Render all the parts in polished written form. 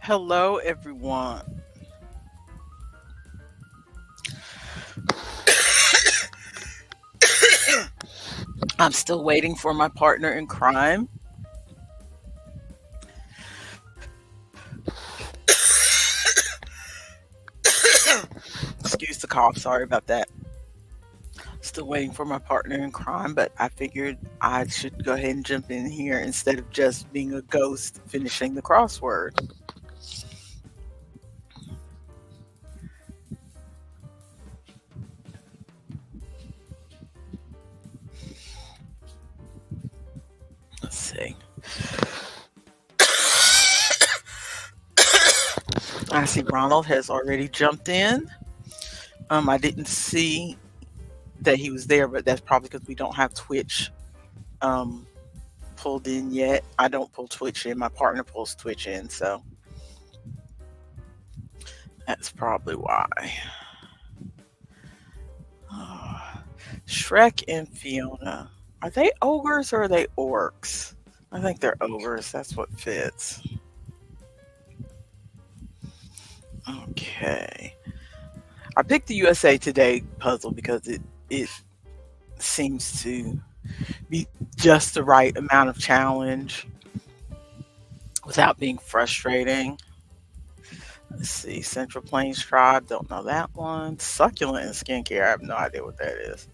Hello, everyone. I'm still waiting for my partner in crime. Excuse the cough. Sorry about that. Still waiting for my partner in crime, but I figured I should go ahead and jump in here instead of just being a ghost finishing the crossword. Let's see. I see Ronald has already jumped in. I didn't see that he was there, but that's probably because we don't have Twitch um, pulled in yet. I don't pull Twitch in. My partner pulls Twitch in, so that's probably why. Shrek and Fiona. Are they ogres or are they orcs? I think they're ogres. That's what fits. Okay. I picked the USA Today puzzle because it seems to be just the right amount of challenge without being frustrating. Let's see. Central Plains Tribe. Don't know that one. Succulent and skincare. I have no idea what that is.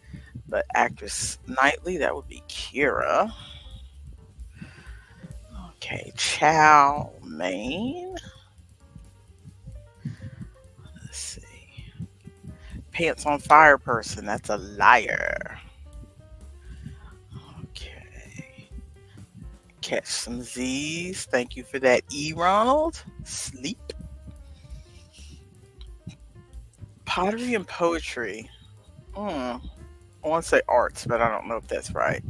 But actress Knightley, that would be Kira. Okay, Chow Mein. Let's see. Pants on fire person, that's a liar. Okay. Catch some Z's. Thank you for that, E. Ronald. Sleep. Pottery and poetry. I want to say arts, but I don't know if that's right.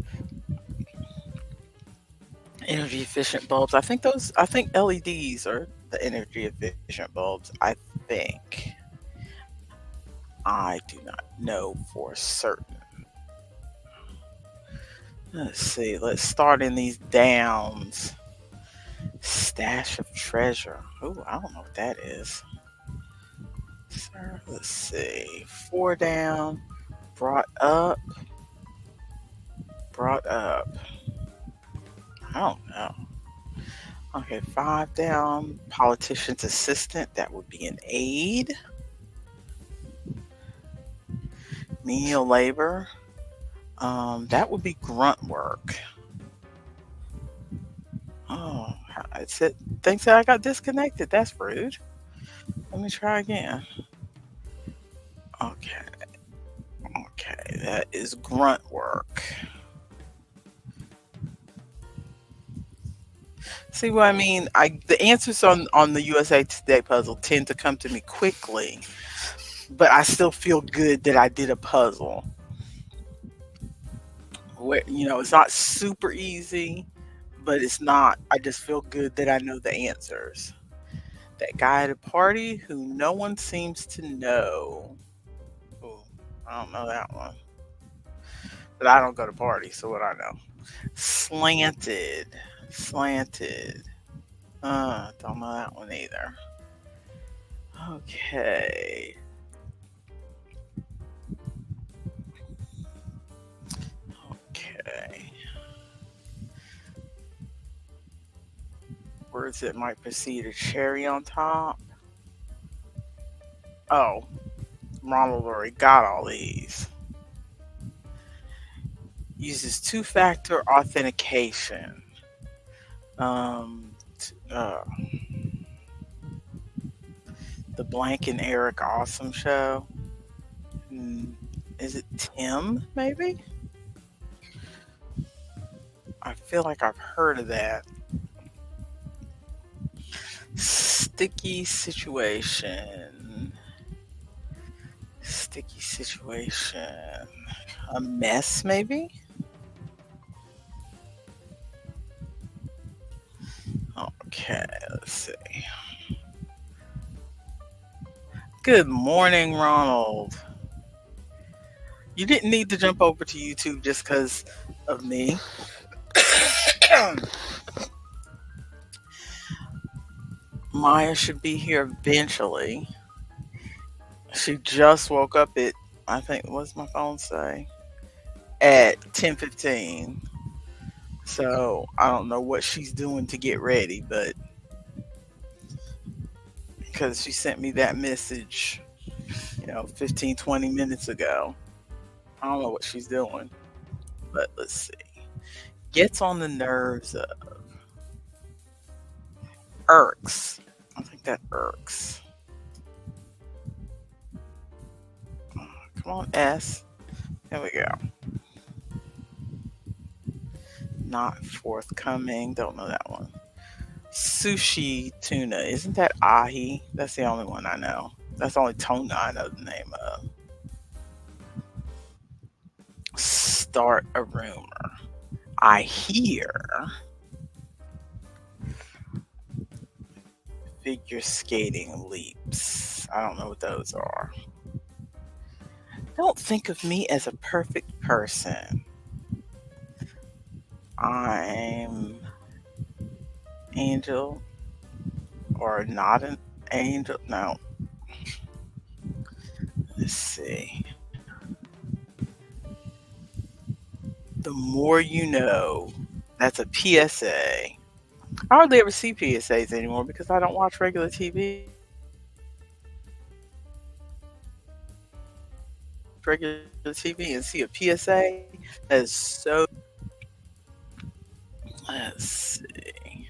Energy efficient bulbs. I think LEDs are the energy efficient bulbs. I think. I do not know for certain. Let's see. Let's start in these downs. Stash of treasure. Oh, I don't know what that is. Sir, let's see. 4 down. Brought up. Brought up. I don't know. Okay, 5 down. Politician's assistant. That would be an aide. Menial labor. That would be grunt work. Oh, it said thinks that I got disconnected. That's rude. Let me try again. Okay. Okay, that is grunt work. See what I mean? The answers on the USA Today puzzle tend to come to me quickly, but I still feel good that I did a puzzle. Where it's not super easy, but it's not. I just feel good that I know the answers. That guy at a party who no one seems to know. Ooh, I don't know that one. But I don't go to parties, so what I know. Slanted. Slanted. Don't know that one either. Okay. Okay. Words that might precede a cherry on top. Oh, Ronald already got all these. Uses two-factor authentication. The Blank and Eric Awesome Show. Is it Tim, maybe? I feel like I've heard of that. Sticky situation. Sticky situation. A mess, maybe? Okay, let's see. Good morning, Ronald. You didn't need to jump over to YouTube just because of me. Maya should be here eventually. She just woke up at, I think, what's my phone say? At 10:15. So I don't know what she's doing to get ready, but because she sent me that message, 15, 20 minutes ago. I don't know what she's doing, but let's see. Gets on the nerves of irks. I think that irks. Come on, S. There we go. Not forthcoming. Don't know that one. Sushi tuna. Isn't that ahi? That's the only one I know. That's the only tuna I know the name of. Start a rumor. I hear figure skating leaps. I don't know what those are. Don't think of me as a perfect person. I'm angel or not an angel. No. Let's see. The more you know. That's a PSA. I hardly ever see PSAs anymore because I don't watch regular TV. Regular TV and see a PSA that is so. Let's see.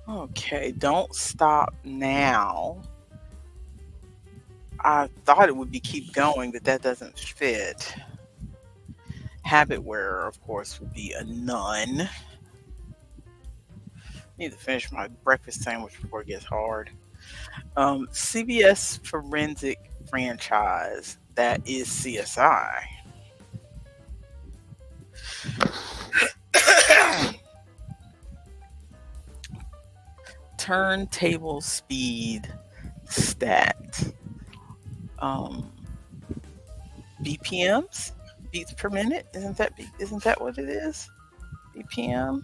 Okay, don't stop now. I thought it would be keep going, but that doesn't fit. Habit wearer, of course, would be a nun. Need to finish my breakfast sandwich before it gets hard. CBS forensic franchise. That is CSI. Turntable speed stat. Um, BPMs, beats per minute. Isn't that what it is? BPM?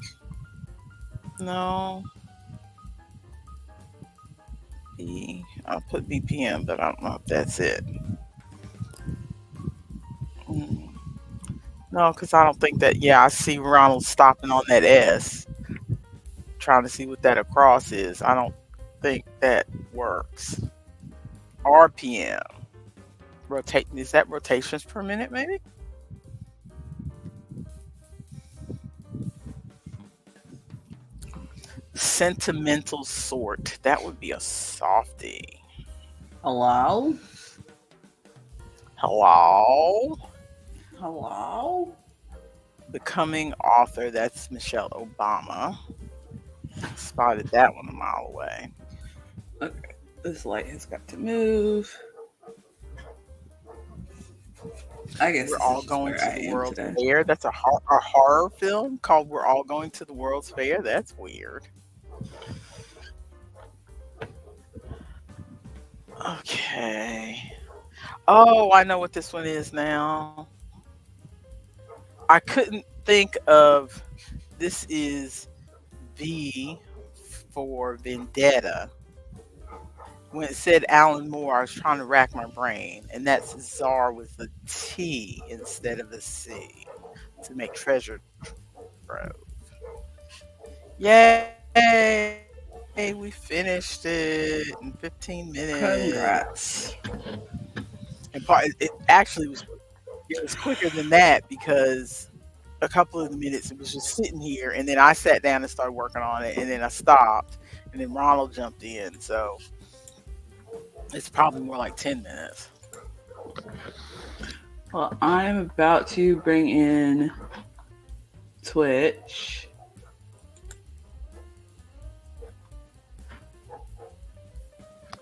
No. I'll put BPM, but I don't know if that's it. Mm. No, because I don't think that. Yeah, I see Ronald stopping on that S, trying to see what that across is. I don't think that works. RPM. Rotate. Is that rotations per minute, maybe? Sentimental sort. That would be a softie. Hello? Hello? Hello? Becoming author. That's Michelle Obama. Spotted that one a mile away. Okay, this light has got to move. I guess We're this is all just going where to I the am World's today. Fair. That's a horror film called We're All Going to the World's Fair. That's weird. Okay. Oh, I know what this one is now. I couldn't think of this is V for Vendetta. When it said Alan Moore, I was trying to rack my brain, and that's Czar with a T instead of a C to make treasure trove. Yay! We finished it in 15 minutes. Congrats. And it actually was quicker than that because a couple of the minutes it was just sitting here, and then I sat down and started working on it, and then I stopped, and then Ronald jumped in. So it's probably more like 10 minutes. Well, I'm about to bring in Twitch.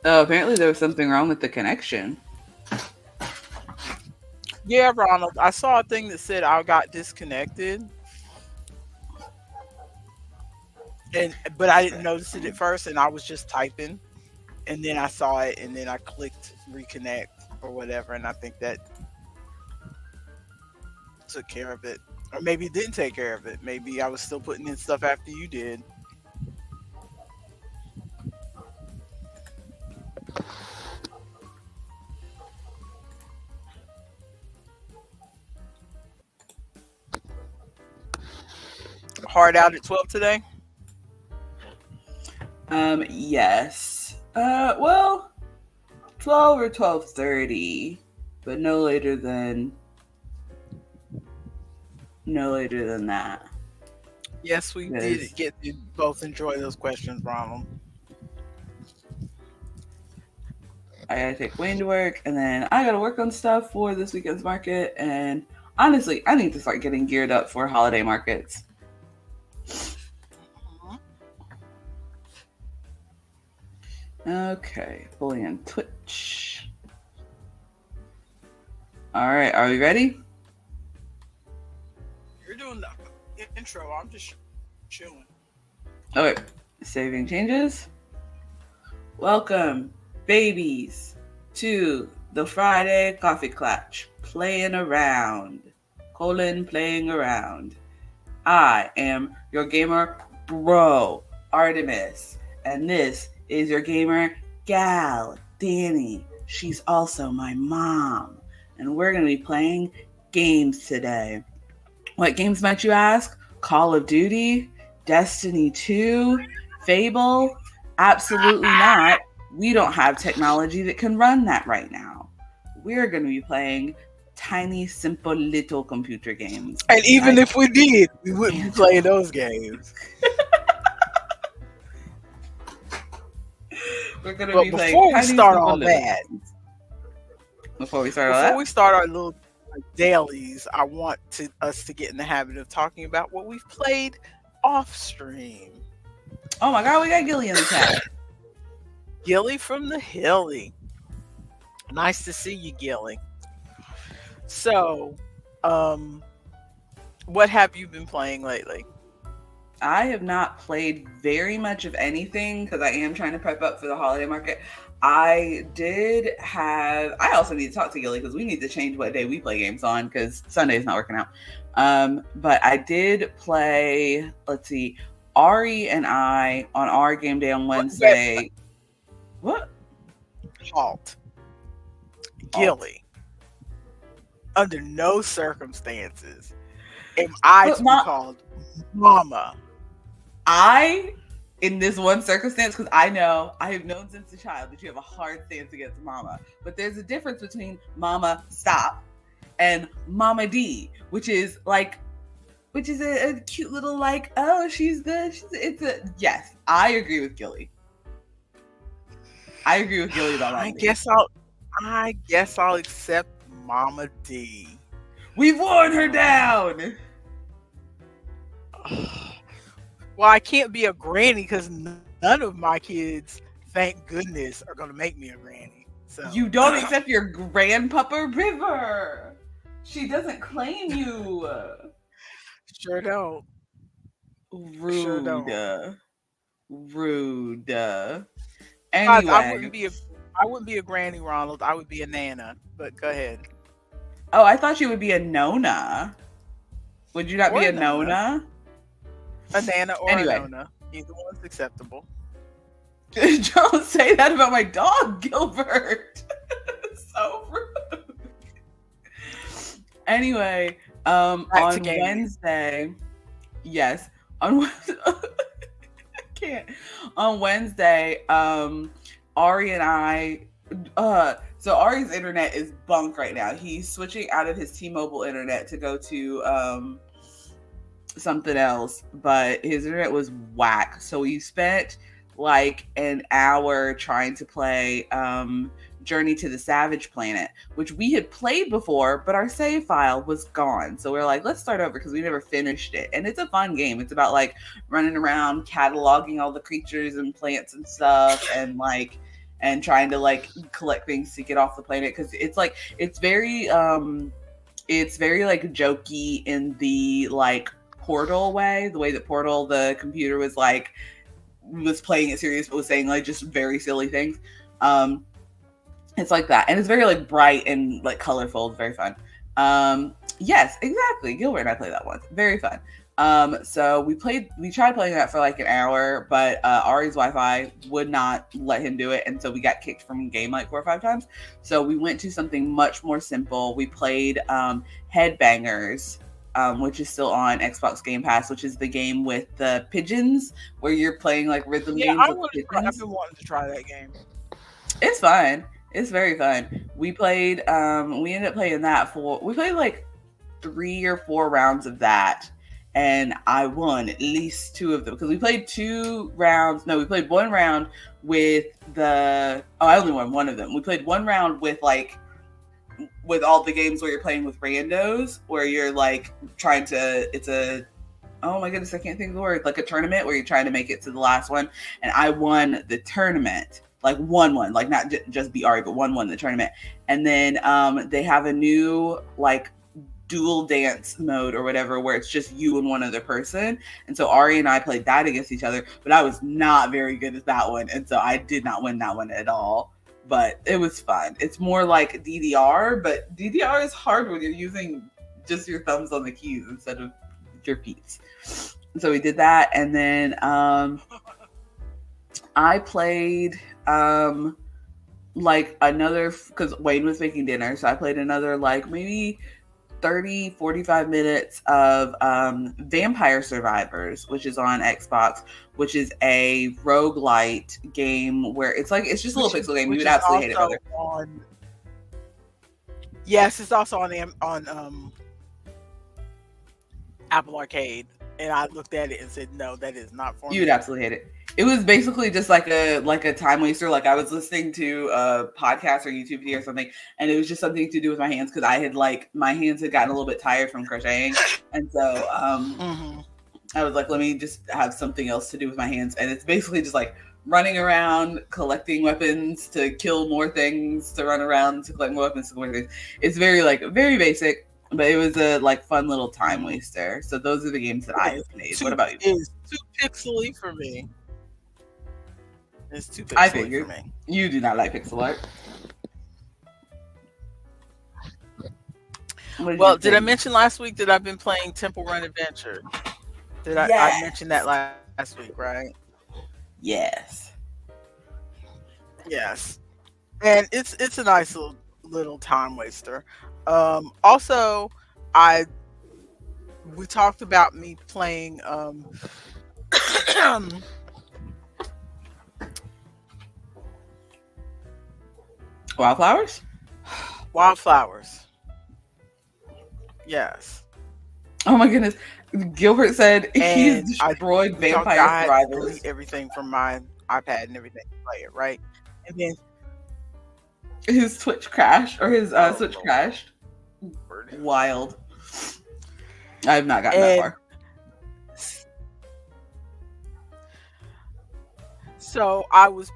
Oh, apparently there was something wrong with the connection. Yeah, Ronald, I saw a thing that said I got disconnected, but I didn't notice it at first, and I was just typing, and then I saw it, and then I clicked reconnect or whatever, and I think that took care of it. Or maybe it didn't take care of it. Maybe I was still putting in stuff after you did. hard out at 12 today? Yes. Well, 12 or 12:30, but no later than that. Yes, we did get to both enjoy those questions, Ronald. I gotta take Wayne to work, and then I gotta work on stuff for this weekend's market. And honestly, I need to start getting geared up for holiday markets. Okay, fully on Twitch. All right, are we ready? You're doing the intro. I'm just chilling. Okay, saving changes. Welcome, babies, to the Friday Coffee Klatsch. Playing around. Playing around. I am your gamer bro, Artemis, and this is your gamer gal, Dani. She's also my mom, and we're going to be playing games today. What games might you ask? Call of Duty, Destiny 2, Fable? Absolutely not. We don't have technology that can run that right now. We're going to be playing tiny, simple, little computer games. And even if we did, we wouldn't be playing those games. We're going to be playing before we tiny, start simple, all little. that, Before we start our little dailies, I want us to get in the habit of talking about what we've played off stream. Oh my god, we got Gilly in the chat. Gilly from the Hilly. Nice to see you, Gilly. So, what have you been playing lately? I have not played very much of anything because I am trying to prep up for the holiday market. I also need to talk to Gilly because we need to change what day we play games on because Sunday is not working out. But I did play, let's see, Ari and I on our game day on Wednesday. What? Halt. Gilly. Under no circumstances am I to be called Mama. In this one circumstance, because I have known since a child that you have a hard stance against Mama. But there's a difference between Mama Stop and Mama D, which is a cute little yes, I agree with Gilly. I agree with Gilly about Mama D. I guess I'll accept Mama D. We've worn her down. Well, I can't be a granny because none of my kids, thank goodness, are going to make me a granny. So you don't accept your grandpapa River. She doesn't claim you. Sure don't. Rude. Sure don't. Rude. Anyway, I wouldn't be a granny, Ronald. I would be a nana. But go ahead. Oh, I thought you would be a nona. Would you not be a nona? A nana or a nona. Either one's acceptable. Don't say that about my dog, Gilbert. So rude. Anyway, on Wednesday, yes, on Wednesday, Ari and I, so Ari's internet is bunk right now. He's switching out of his T-Mobile internet to go to something else, but his internet was whack. So we spent like an hour trying to play Journey to the Savage Planet, which we had played before, but our save file was gone. So we're like, let's start over because we never finished it. And it's a fun game. It's about like running around cataloging all the creatures and plants and stuff and trying to like collect things to get off the planet, because it's very like jokey in the like Portal way, the way that Portal, the computer was playing it serious but was saying like just very silly things. It's like that, and it's very like bright and like colorful. It's very fun. Yes, exactly. Gilbert and I played that once. Very fun. So we tried playing that for like an hour, but Ari's Wi-Fi would not let him do it, and so we got kicked from game like 4 or 5 times. So we went to something much more simple. We played Headbangers, which is still on Xbox Game Pass, which is the game with the pigeons where you're playing like rhythm Yeah, games with I've pigeons. been wanting to try that game. It's fun. It's very fun. We played. We ended up playing that for. We played like 3 or 4 rounds of that, and I won at least 2 of them because we played 2 rounds. No, we played 1 round with the. Oh, I only won one of them. We played 1 round with all the games where you're playing with randos, where you're like trying to. It's a. Oh my goodness, I can't think of the word. Like a tournament where you're trying to make it to the last one, and I won the tournament. Like won, like not just beat Ari, but won the tournament. And then they have a new like dual dance mode or whatever, where it's just you and one other person. And so Ari and I played that against each other, but I was not very good at that one, and so I did not win that one at all. But it was fun. It's more like DDR, but DDR is hard when you're using just your thumbs on the keys instead of your feet. So we did that, and then I played like another, because Wayne was making dinner, so I played another like maybe 30-45 minutes of Vampire Survivors, which is on Xbox, which is a roguelite game where it's like, it's just a little pixel game. You would absolutely hate it, brother. Yes, it's also on Apple Arcade, and I looked at it and said, no, that is not for me. You would absolutely hate it. It was basically just like a time waster. Like I was listening to a podcast or YouTube video or something, and it was just something to do with my hands, because I had like, my hands had gotten a little bit tired from crocheting, and so I was like, let me just have something else to do with my hands. And it's basically just like running around, collecting weapons to kill more things, to run around to collect more weapons to collect things. It's very basic, but it was a like fun little time waster. So those are the games that I played. What about you? It's too pixely for me. It's too pixely for me. You do not like pixel art. Well, did I mention last week that I've been playing Temple Run Adventure? I mentioned that last week, right? Yes. Yes. And it's a nice little time waster. Also, we talked about me playing Wildflowers? Wildflowers. Yes. Oh my goodness. Gilbert said he's destroyed Vampire Survivors. Everything from my iPad and everything to play it, right? And then his Twitch crashed, or his Switch crashed. Wild. I have not gotten that far. So I was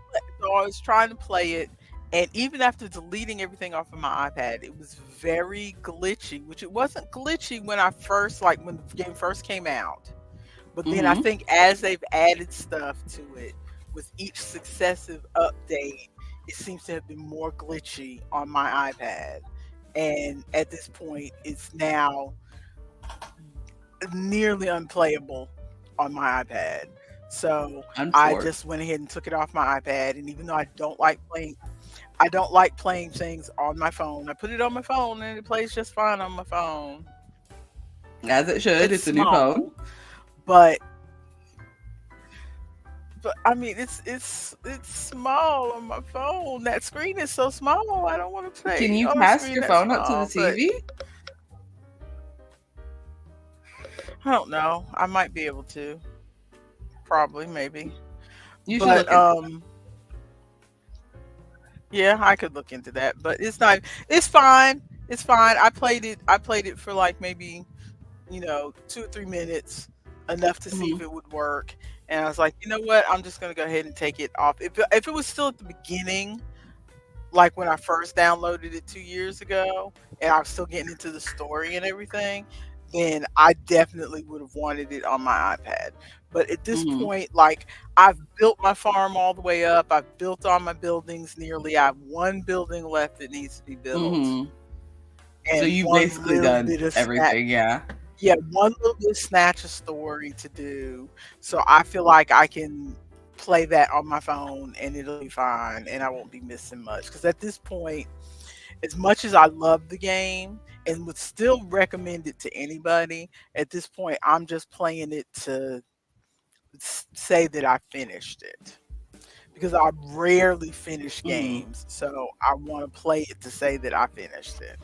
trying to play it, and even after deleting everything off of my iPad, it was very glitchy, which it wasn't glitchy when when the game first came out. But then I think as they've added stuff to it, with each successive update, it seems to have been more glitchy on my iPad. And at this point, it's now nearly unplayable on my iPad. So I just went ahead and took it off my iPad. And even though I don't like playing things on my phone, I put it on my phone and it plays just fine on my phone. As it should. It's a new phone. But I mean, it's small on my phone. That screen is so small. I don't want to play. Can you pass your phone up to the TV? I don't know. I might be able to. Probably, maybe. You should look into yeah, I could look into that. But it's not. It's fine. It's fine. I played it for like maybe 2 or 3 minutes, enough to see if it would work. And I was like, you know what? I'm just gonna go ahead and take it off. If it was still at the beginning, like when I first downloaded it 2 years ago, and I was still getting into the story and everything, then I definitely would have wanted it on my iPad. But at this point, like, I've built my farm all the way up. I've built all my buildings nearly. I have one building left that needs to be built. And so you've basically done everything, yeah. Yeah, one little bit of snatch of story to do. So I feel like I can play that on my phone and it'll be fine and I won't be missing much. Because at this point, as much as I love the game and would still recommend it to anybody, at this point, I'm just playing it to say that I finished it because I rarely finish Mm. games. So I want to play it to say that I finished it.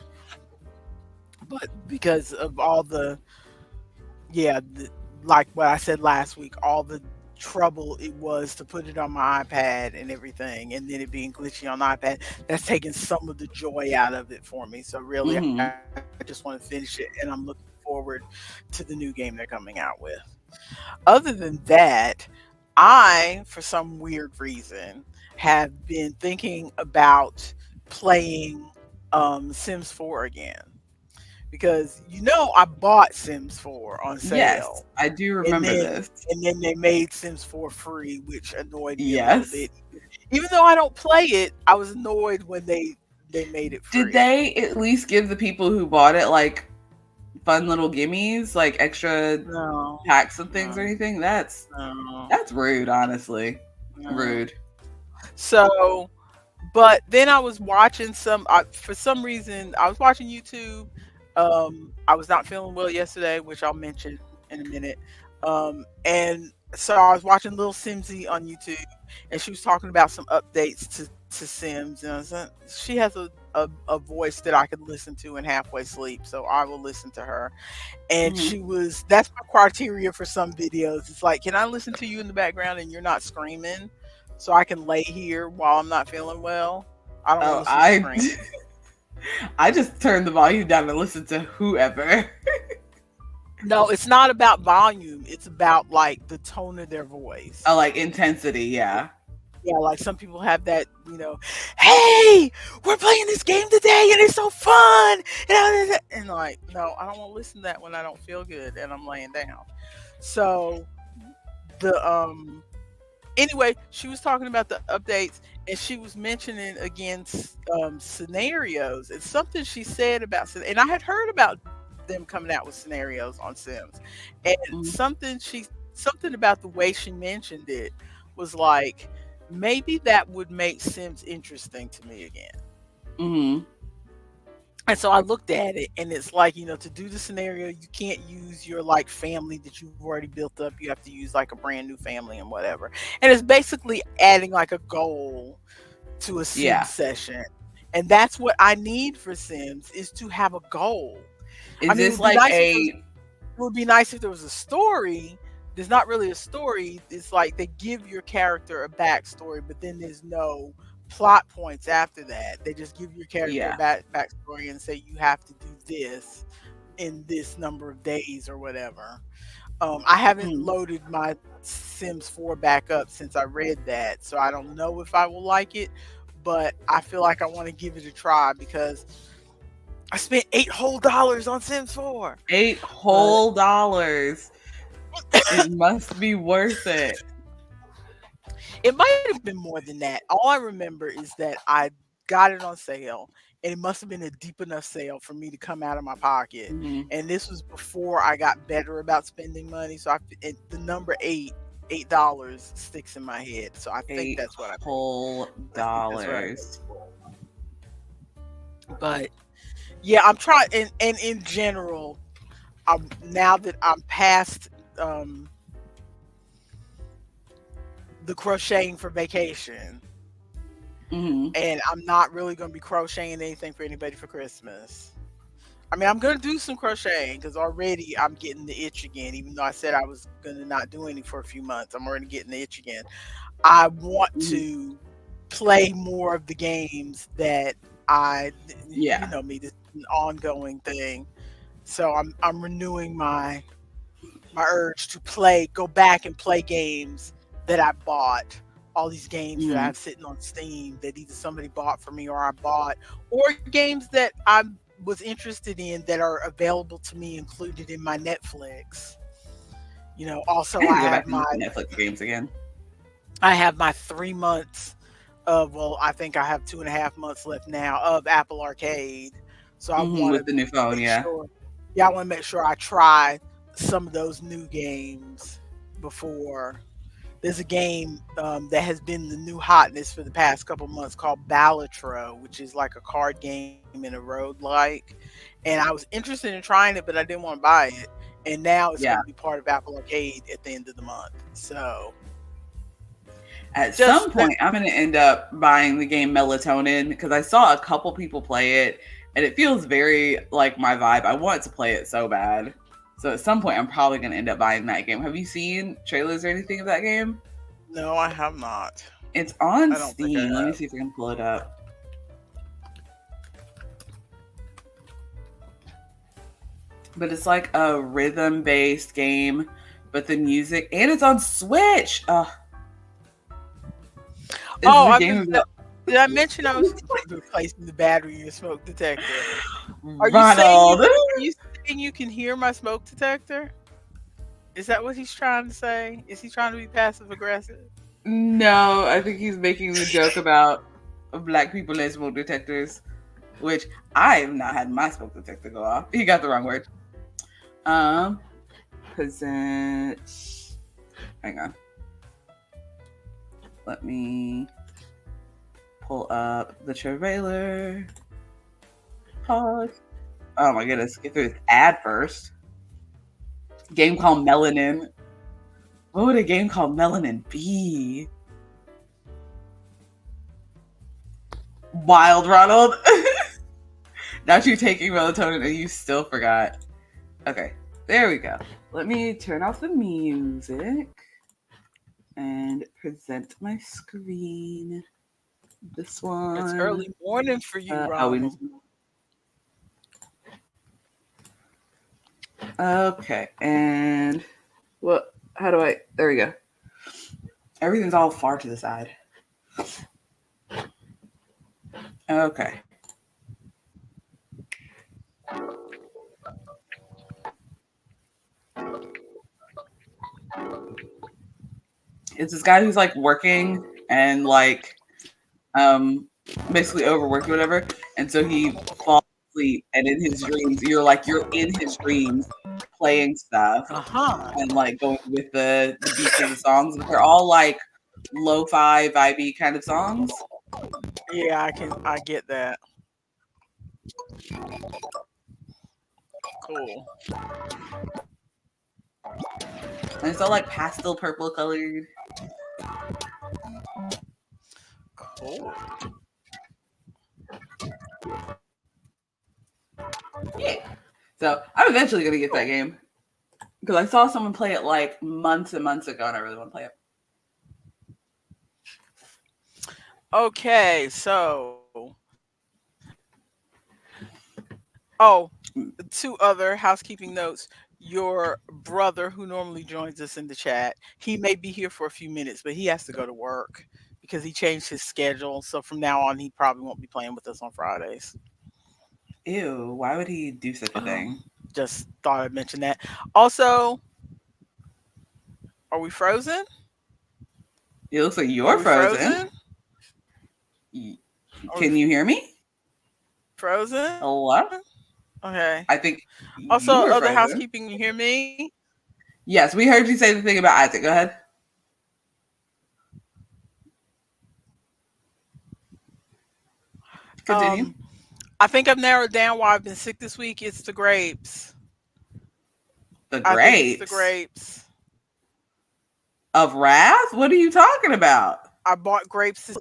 But because of all the, yeah, like what I said last week, all the trouble it was to put it on my iPad and everything, and then it being glitchy on the iPad, that's taken some of the joy out of it for me. So really, I Mm-hmm. just want to finish it, and I'm looking forward to the new game they're coming out with. Other than that, I, for some weird reason, have been thinking about playing Sims 4 again because I bought Sims 4 on Yes, sale, I do and remember then this. they made Sims 4 free, which annoyed me a little Yes. bit. Even though I don't play it, I was annoyed when they made it Did free. they at least give the people who bought it like fun little gimmies, like extra No, packs of things or no, anything? That's no, that's rude, honestly. no. Rude. So, but then I was watching for some reason, I was watching YouTube. I was not feeling well yesterday, which I'll mention in a minute. And so I was watching Lil Simsy on YouTube, and she was talking about some updates to Sims. And I was like, she has a voice that I could listen to in halfway sleep, so I will listen to her. And Hmm. that's my criteria for some videos. It's like, can I listen to you in the background and you're not screaming, so I can lay here while I'm not feeling well? I don't want Oh, to listen to screaming. I just turned the volume down and listened to whoever. No, it's not about volume. It's about like the tone of their voice. Oh, like intensity, yeah. Yeah, like some people have that, hey, we're playing this game today and it's so fun. And like, no, I don't want to listen to that when I don't feel good and I'm laying down. So the anyway, she was talking about the updates and she was mentioning again scenarios. It's something she said about, and I had heard about them coming out with scenarios on Sims, and Mm-hmm. something about the way she mentioned it was like maybe that would make Sims interesting to me again. Mm-hmm. And so I looked at it and it's like, to do the scenario, you can't use your like family that you've already built up. You have to use like a brand new family and whatever. And it's basically adding like a goal to a sim Yeah. session. And that's what I need for Sims is to have a goal. I Is mean, this like a it would be nice if there was a story. There's not really a story. It's like they give your character a backstory, but then there's no plot points after that. They just give your character a yeah. backstory and say you have to do this in this number of days or whatever. I haven't Mm. loaded my Sims 4 back up since I read that, so I don't know if I will like it, but I feel like I want to give it a try because I spent $8 whole on Sims 4. $8 But whole dollars. It must be worth it. it might have been more than that. All I remember is that I got it on sale, and it must have been a deep enough sale for me to come out of my pocket. Mm-hmm. And this was before I got better about spending money, so the number $8 sticks in my head. So I think Eight that's what I paid. whole I think that's what I paid dollars. for. But yeah, I'm trying, and in general, now that I'm past um, the crocheting for vacation, Mm-hmm. and I'm not really going to be crocheting anything for anybody for Christmas. I mean, I'm going to do some crocheting because already I'm getting the itch again. Even though I said I was going to not do any for a few months, I'm already getting the itch again. I want Mm-hmm. to play more of the games that you Yeah. know me, this is an ongoing thing. So I'm renewing my urge to go back and play games that I bought. All these games that I Mm-hmm. have sitting on Steam that either somebody bought for me or I bought, or games that I was interested in that are available to me included in my Netflix. I Also need to go back and look at Netflix games again. I have my 3 months of, well, I think I have 2.5 months left now of Apple Arcade. So I Mm-hmm. want With to the new phone, make yeah. sure, yeah, I want to make sure I try some of those new games before there's a game that has been the new hotness for the past couple months called Ballatro, which is like a card game and a road like. And I was interested in trying it, but I didn't want to buy it. And now it's going to Yeah. be part of Apple Arcade at the end of the month. So At some just that. point, I'm going to end up buying the game Melatonin because I saw a couple people play it and it feels very like my vibe. I want to play it so bad. So at some point, I'm probably going to end up buying that game. Have you seen trailers or anything of that game? No, I have not. It's on I don't think I Steam. Let me have. see if I can pull it up. But it's like a rhythm based game, but the music, and it's on Switch. This is Oh, a I've game been. about Did I mention I was thinking of replacing the battery in your smoke detector? Are you saying you? Ronald. Are you saying you can hear my smoke detector? Is that what he's trying to say? Is he trying to be passive aggressive? No, I think he's making the joke about black people and smoke detectors, which I have not had my smoke detector go off. He got the wrong word. Um, present. Hang on. Let me pull up the trailer. Pause. Oh my goodness, get through this ad first. Game called Melanin. What would a game called Melanin be? Wild Ronald. Not you taking melatonin and you still forgot. Okay, there we go. Let me turn off the music and present my screen. This It's one. early morning for you, Oh, we. Ronald. Okay, and what? How do I? There we go. Everything's all far to the side. Okay. It's this guy who's like working and like basically overworked or whatever. And so he falls asleep and in his dreams you're in his dreams playing stuff Uh huh. and like going with the beats of the songs, but they're all like lo-fi vibey kind of songs. Yeah, I get that. Cool. And it's all like pastel purple colored. Cool. Yeah. So I'm eventually gonna get that game. Because I saw someone play it like months and months ago and I really want to play it. Okay, so oh, two other housekeeping notes. Your brother, who normally joins us in the chat, he may be here for a few minutes, but he has to go to work because he changed his schedule. So from now on, he probably won't be playing with us on Fridays. Ew, why would he do such a thing? Just thought I'd mention that. Also, are we frozen? It looks like Are you're we frozen. frozen? Are we Can you hear me? frozen? Hello? Okay. I think Also, you were other frozen. housekeeping, you hear me? Yes, we heard you say the thing about Isaac. Go ahead. Continue. Um, I think I've narrowed down why I've been sick this week. It's the grapes. The I think it's the grapes grapes. of wrath? What are you talking about? I bought grapes.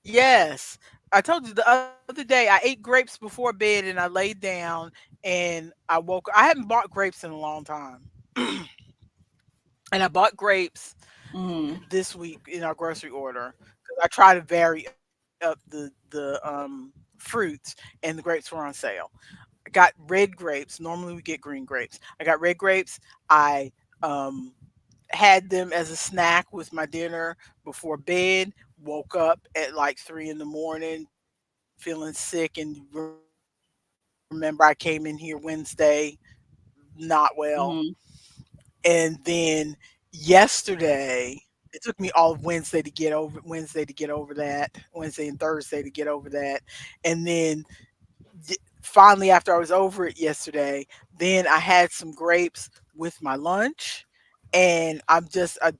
Yes. I told you the other day I ate grapes before bed and I laid down and I woke. I haven't bought grapes in a long time. And I bought grapes Mm. this week in our grocery order because I try to vary up the fruits, and the grapes were on sale. I got red grapes. Normally we get green grapes. I got red grapes. I um had them as a snack with my dinner before bed. Woke up at like 3 in the morning feeling sick, and remember I came in here Wednesday not well. Mm-hmm. And then yesterday, it took me all of Wednesday to get over that, Wednesday and Thursday to get over that. And then finally, after I was over it yesterday, then I had some grapes with my lunch. and I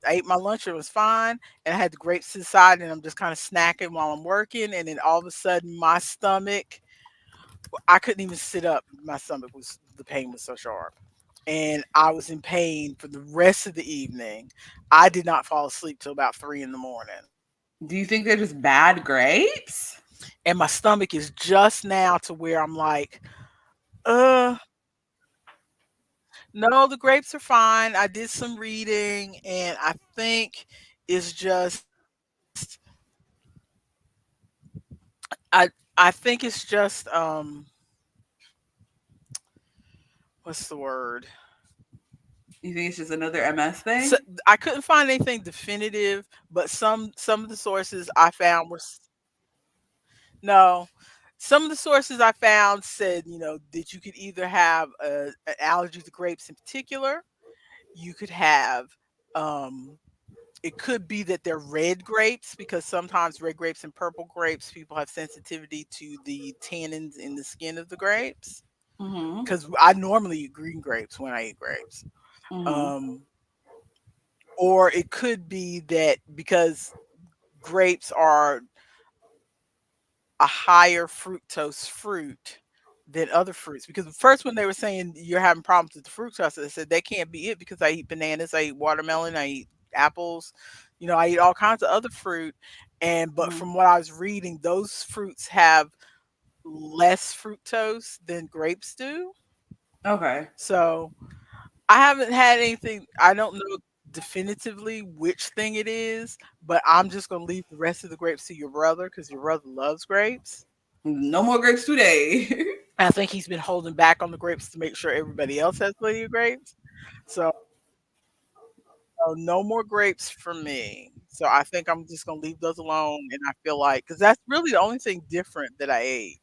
ate my lunch, it was fine, and I had the grapes to the side, and I'm just kind of snacking while I'm working, and then all of a sudden my stomach, I couldn't even sit up. My stomach was the pain was so sharp. And I was in pain for the rest of the evening. I did not fall asleep till about 3 in the morning. Do you think they're just bad grapes? And my stomach is just now to where I'm like, uh, no, the grapes are fine. I did some reading and I think it's just I think it's just what's the word? You think it's just another MS So, thing? I couldn't find anything definitive, but some of the sources I found were no. Some of the sources I found said, that you could either have an allergy to grapes in particular, you could have um it could be that they're red grapes because sometimes red grapes and purple grapes, people have sensitivity to the tannins in the skin of the grapes. Mm-hmm. Because I normally eat green grapes when I eat grapes. Mm-hmm. Um, or it could be that because grapes are a higher fructose fruit than other fruits. Because first, when they were saying you're having problems with the fructose, I said that can't be it because I eat bananas, I eat watermelon, I eat apples, I eat all kinds of other fruit. And but Mm-hmm. from what I was reading, those fruits have less fructose than grapes do. Okay. So I haven't had anything. I don't know definitively which thing it is, but I'm just gonna leave the rest of the grapes to your brother because your brother loves grapes. No more grapes today. I think he's been holding back on the grapes to make sure everybody else has plenty of grapes. So, no more grapes for me. So I think I'm just gonna leave those alone. And I feel like because that's really the only thing different that I ate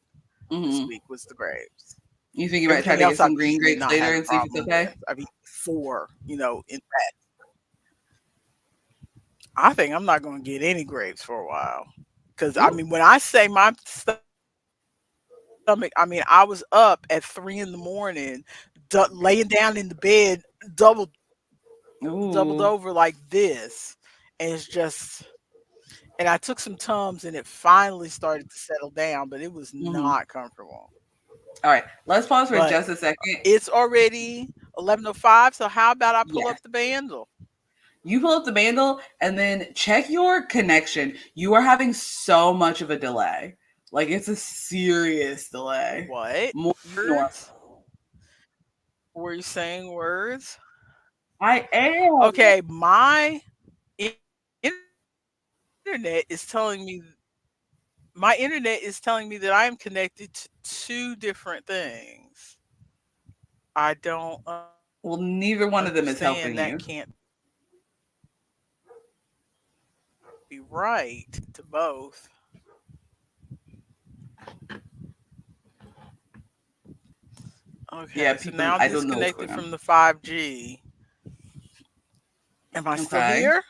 this Mm-hmm. week was the grapes. You think you might try Everything to get else some I've green eaten and grapes not later had a and see if it's problem with. okay? I've eaten four, in fact. I think I'm not gonna get any grapes for a while. Cause I Ooh. mean, when I say my stomach, I was up at 3 in the morning, laying down in the bed, doubled over Ooh. like this, and it's just. And I took some Tums, and it finally started to settle down, but it was Mm-hmm. not comfortable. All right. Let's pause for But just a second. it's already 11:05. So how about I pull Yes. up the bandle? You pull up the bandle and then check your connection. You are having so much of a delay. Like it's a serious delay. What More than normal. words? Were you saying words? I am. Okay, my internet is telling me that I am connected to two different things. I don't understand. Well, That neither can't one of them is be helping you. right to both. Okay, so Yeah, now I'm people, I don't know disconnected what's from going the on. 5G. Am I still Okay. here?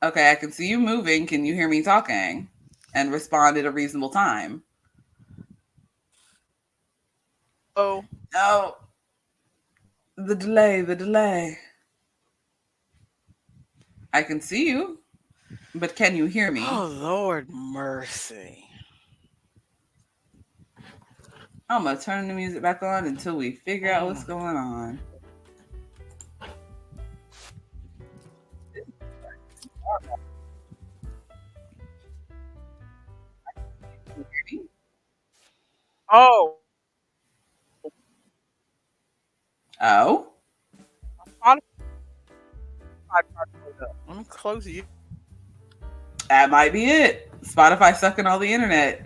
Okay, I can see you moving. Can you hear me talking? And respond at a reasonable time. Oh, Oh, the delay, the delay. I can see you, but can you hear me? oh, Lord mercy. I'm gonna turn the music back on until we figure out what's Mm. going on. Can you hear me? Oh, Oh, Spotify tried up. Let me close you. that might be it. Spotify sucking all the internet.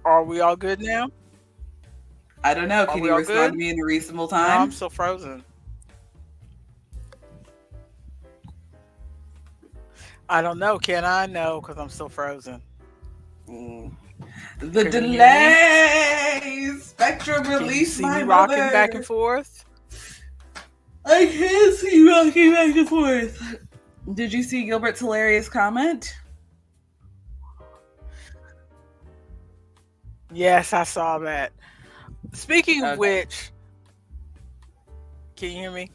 Are we all good now? I don't know. Are Can we you all respond good? to me in a reasonable No, I'm time? still frozen. I don't know. Can I? No, because I'm still frozen. Mm. The Can you hear me? delay! Spectrum Can you release see my me rocking back and mother! forth? I can't see you rocking back and forth. Did you see Gilbert's hilarious comment? Yes, I saw that. Speaking of Okay. which, Can you hear me?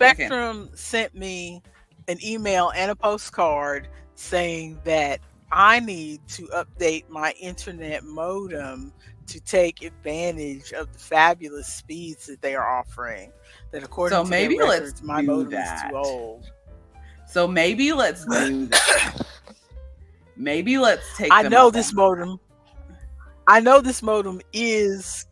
Yeah, I can. Spectrum sent me an email and a postcard saying that I need to update my internet modem to take advantage of the fabulous speeds that they are offering. That according So to their maybe let's records, my do modem is too that. old. So maybe let's do that. Maybe let's take I them know up on this modem. I know this modem is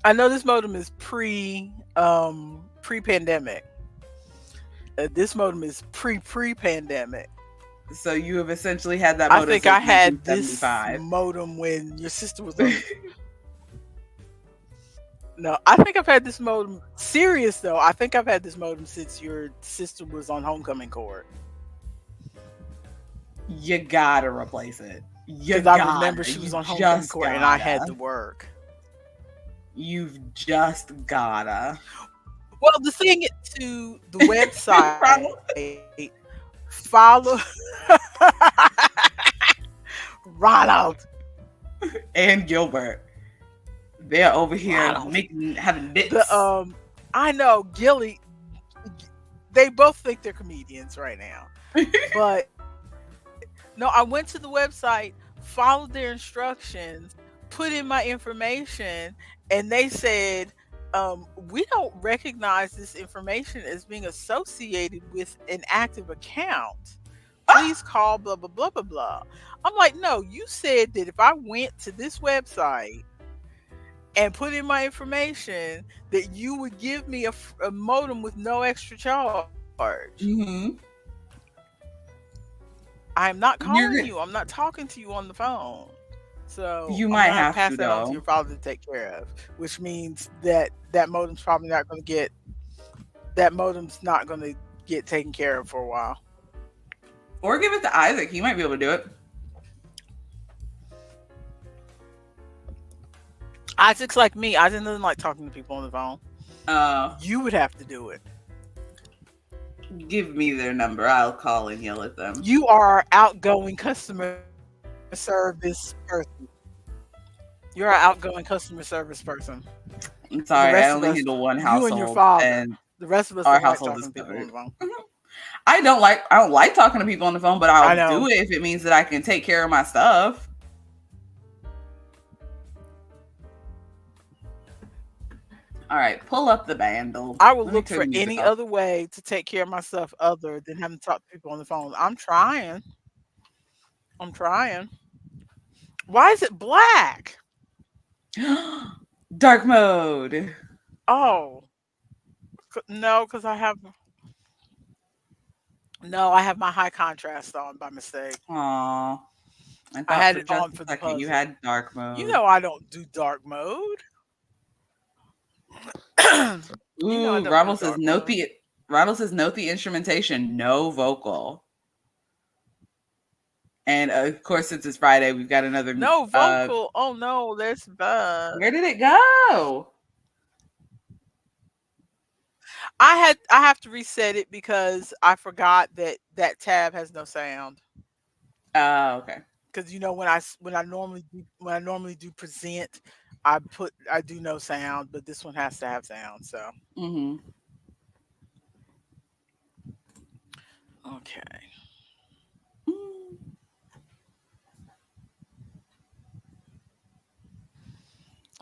I know this modem is pre-pandemic. This modem is pre-pandemic. that. So you have essentially had that I modem think since I had this 1975. modem when your sister was on. No, I think I've had this modem. Serious though, I think I've had this modem since your sister was on homecoming court. You gotta replace it. You Because I remember gotta. she You was on homecoming just court and I gotta. had to work. You've just gotta. Well, the thing is, to the Problem. website, follow Ronald. And Gilbert. They're over here Ronald. making having The bits. I know Gilly. They both think they're comedians right now, but no, I went to the website, followed their instructions, put in my information, and they said, we don't recognize this information as being associated with an active account. Please call blah blah blah blah blah. I'm like, no, you said that if I went to this website and put in my information that you would give me a modem with no extra charge. Hmm. I'm not calling You're you. good. I'm not talking to you on the phone. So You I'm gonna might have to have pass to that on to your though. father to take care of, which means that that modem's not gonna get taken care of for a while. Or give it to Isaac. He might be able to do it. Isaac's like me. Isaac doesn't like talking to people on the phone. Uh, You would have to do it. Give me their number. I'll call and yell at them. You are outgoing customer service person. You're an outgoing customer service person. I'm The sorry, rest I of only us, handle one you and your household, father, and the rest of us our don't like household is talking to people on covered. the phone. Mhm. I don't like talking to people on the phone, but I I'll know. do it if it means that I can take care of my stuff. All right, pull up the bandle. I will Let me look turn the for music any off. other way to take care of myself other than having to talk to people on the phone. I'm trying. I'm trying. Why is it black? Dark mode. Oh, no, because I have my high contrast on by mistake. Aw, I I thought had for it just on a for the second you puzzle. had dark You mode. know I don't do dark mode. You know I Ooh, don't do dark mode. Ronald says note the instrumentation, no vocal. And of course, since it's Friday, we've got another. No vocal. Oh no, that's bad. Where did it go? I have to reset it because I forgot that that tab has no sound. Okay. Because you know when I normally do present, I do no sound, but this one has to have sound. So Mm-hmm. okay,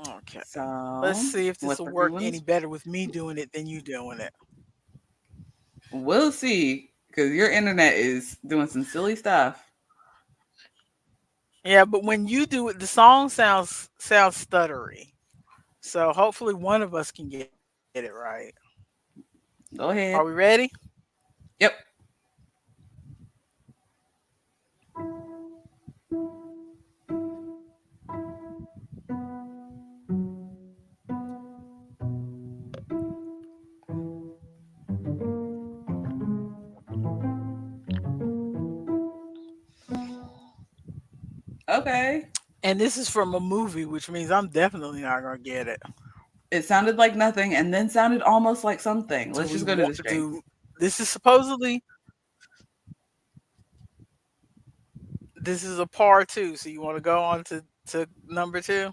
okay. Let's So, see if this what's will work any everyone's? better with me doing it than you doing it. We'll see, because your internet is doing some silly stuff. Yeah, but when you do it, the song sounds stuttery. So hopefully one of us can get it right. Go Are we ahead. ready? Yep. Okay. And this is from a movie, which means I'm definitely not gonna get it. It sounded like nothing, and then sounded almost like something. Do Let's we just go to want the string. do this is supposedly this is a par two, so you want to go on to number two?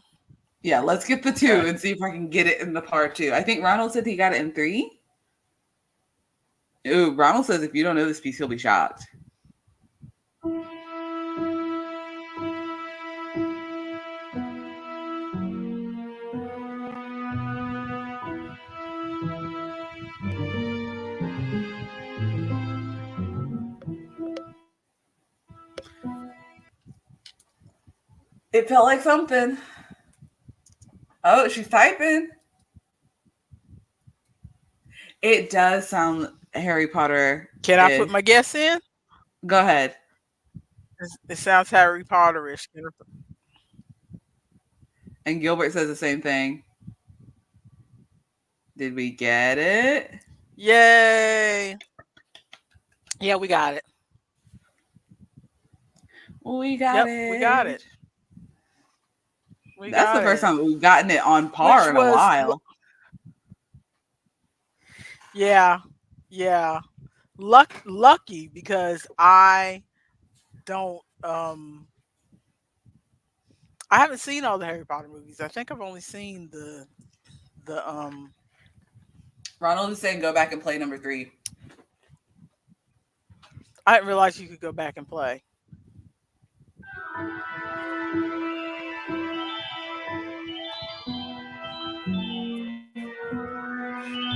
Yeah, let's get the 2 and see if I can get it in the part 2. I think Ronald said he got it in 3. Ooh, Ronald says if you don't know this piece, he'll be shocked. It felt like something. Oh, she's typing. It does sound Harry Potter. Can I put my guess in? Go ahead. It sounds Harry Potterish. And Gilbert says the same thing. Did we get it? Yay! Yeah, we got it. We got Yep, it. we got it. That's the first time we've gotten it on par in a while. Yeah, yeah. Lucky because I don't. I haven't seen all the Harry Potter movies. I think I've only seen the. Ronald is saying go back and play number 3. I didn't realize you could go back and play.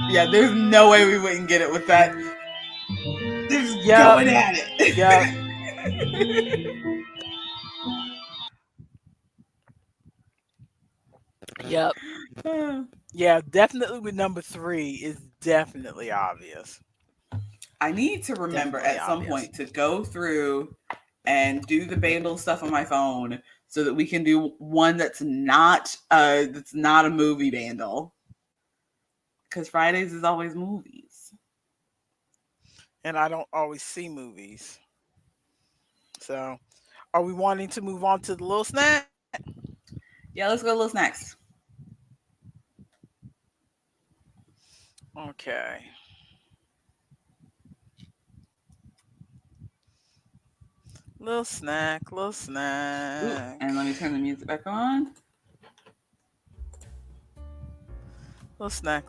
Yeah, there's no way we wouldn't get it with that. Just going at it. Yep. Yeah, definitely with number 3 is definitely obvious. I need to remember at some point to go through and do the bandle stuff on my phone so that we can do one that's not a movie bandle. Because Fridays is always movies. And I don't always see movies. So, are we wanting to move on to the Lil Snack? Yeah, let's go to Lil Snacks. Okay. Lil Snack. Ooh, and let me turn the music back on. Lil Snack.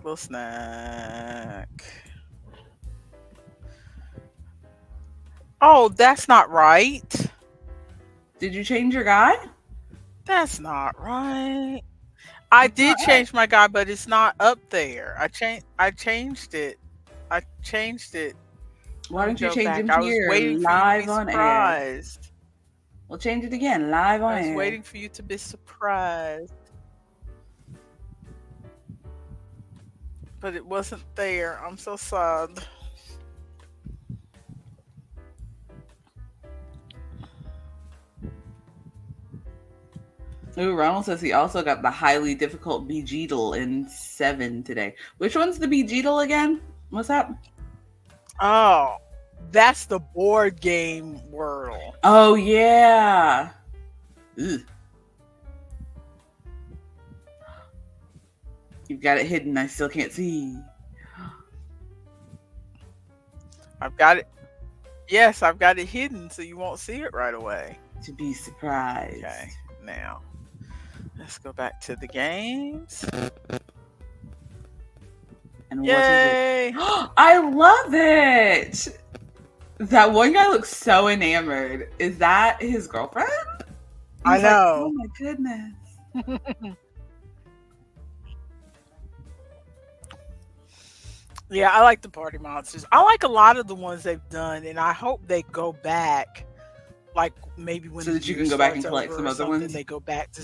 Oh, that's not right. Did you change your guy? That's not right. I did change my guy, but it's not up there. I changed it. Why don't you change him here live on air? We'll change it again live on air. I was waiting for you to be surprised. But it wasn't there. I'm so sad. Ooh, Ronald says he also got the highly difficult Bejeetle in 7 today. Which one's the Bejeetle again? What's that? Oh, that's the board game Wordle. Oh, yeah. Ugh. You've got it hidden. I still can't see. I've got it. Yes, I've got it hidden so you won't see it right away. To be surprised. Okay, now let's go back to the games. And yay! I love it. That one guy looks so enamored. Is that his girlfriend? I know. Oh my goodness. Yeah, I like the Party Monsters. I like a lot of the ones they've done, and I hope they go back, like maybe when so that you can go back and collect some other ones. They go back to,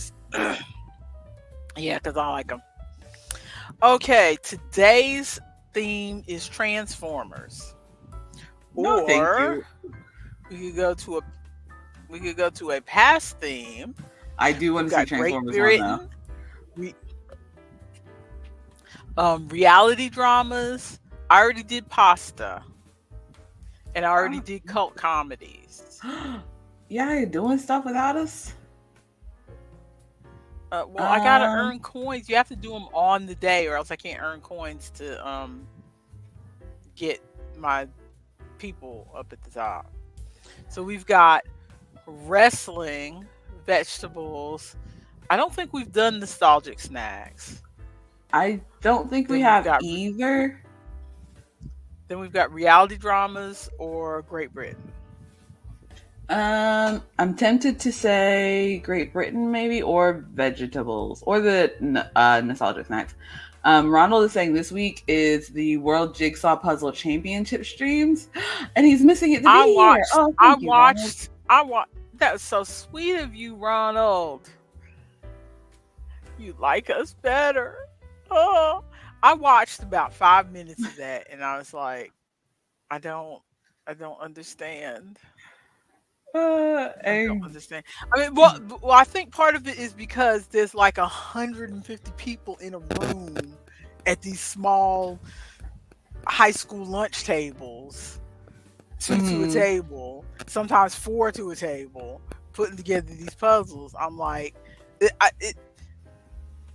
yeah, because I like them. Okay, today's theme is Transformers. No, thank you. we could go to a past theme. I do want to see Transformers one though. Reality dramas. I already did pasta, and I already did cult comedies. Yeah, you're doing stuff without us. Well, I gotta earn coins. You have to do them on the day, or else I can't earn coins to get my people up at the top. So we've got wrestling, vegetables, I don't think we've done nostalgic snacks. I don't think we Then we've have got either. reality dramas or Great Britain. I'm tempted to say Great Britain, maybe, or vegetables, or the nostalgic snacks. Ronald is saying this week is the World Jigsaw Puzzle Championship streams, and he's missing it to I be here. watched. Oh, I thank you, Ronald. watched. I watched. That was so sweet of you, Ronald. You like us better. Oh, I watched about 5 minutes of that, and I was like, I don't. I don't understand. I don't And understand. I mean, well, I think part of it is because there's like 150 people in a room at these small high school lunch tables, two to a mhm. table, sometimes four to a table, putting together these puzzles. I'm like, it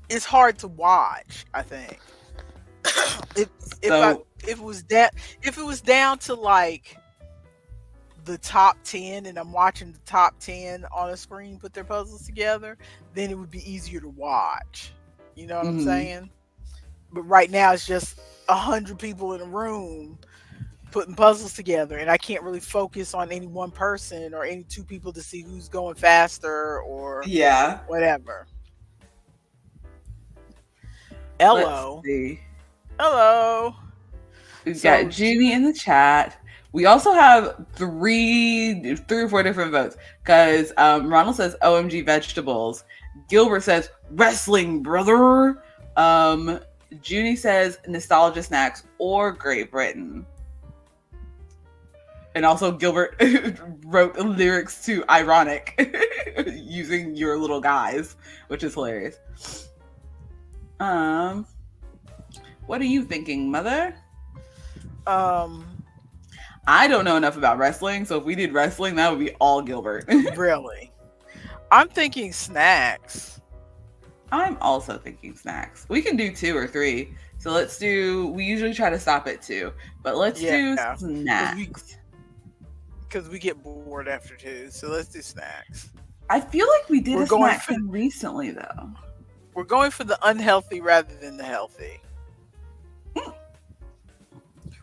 it's hard to watch. I think if if I So, if it was down to like the top 10 and I'm watching the top 10 on a screen put their puzzles together, then it would be easier to watch. You know what I'm mhm. saying? But right now it's just 100 people in a room putting puzzles together, and I can't really focus on any one person or any two people to see who's going faster or Yeah. whatever. Let's Hello. see. Hello. We've got So Junie in the chat. We also have three or four different votes because Ronald says OMG vegetables. Gilbert says wrestling, brother. Junie says nostalgia snacks or Great Britain. And also Gilbert wrote lyrics to Ironic using your little guys, which is hilarious. What are you thinking, mother? um I don't know enough about wrestling, so if we did wrestling, that would be all Gilbert. really, I'm thinking snacks. I'm also thinking snacks. We can do 2 or 3. So let's do, we usually try to stop at 2, but let's do Yeah, snacks. because we get bored after two. So let's do snacks. I feel like we did We're a going snack for thing recently, though. we're going for the unhealthy rather than the healthy.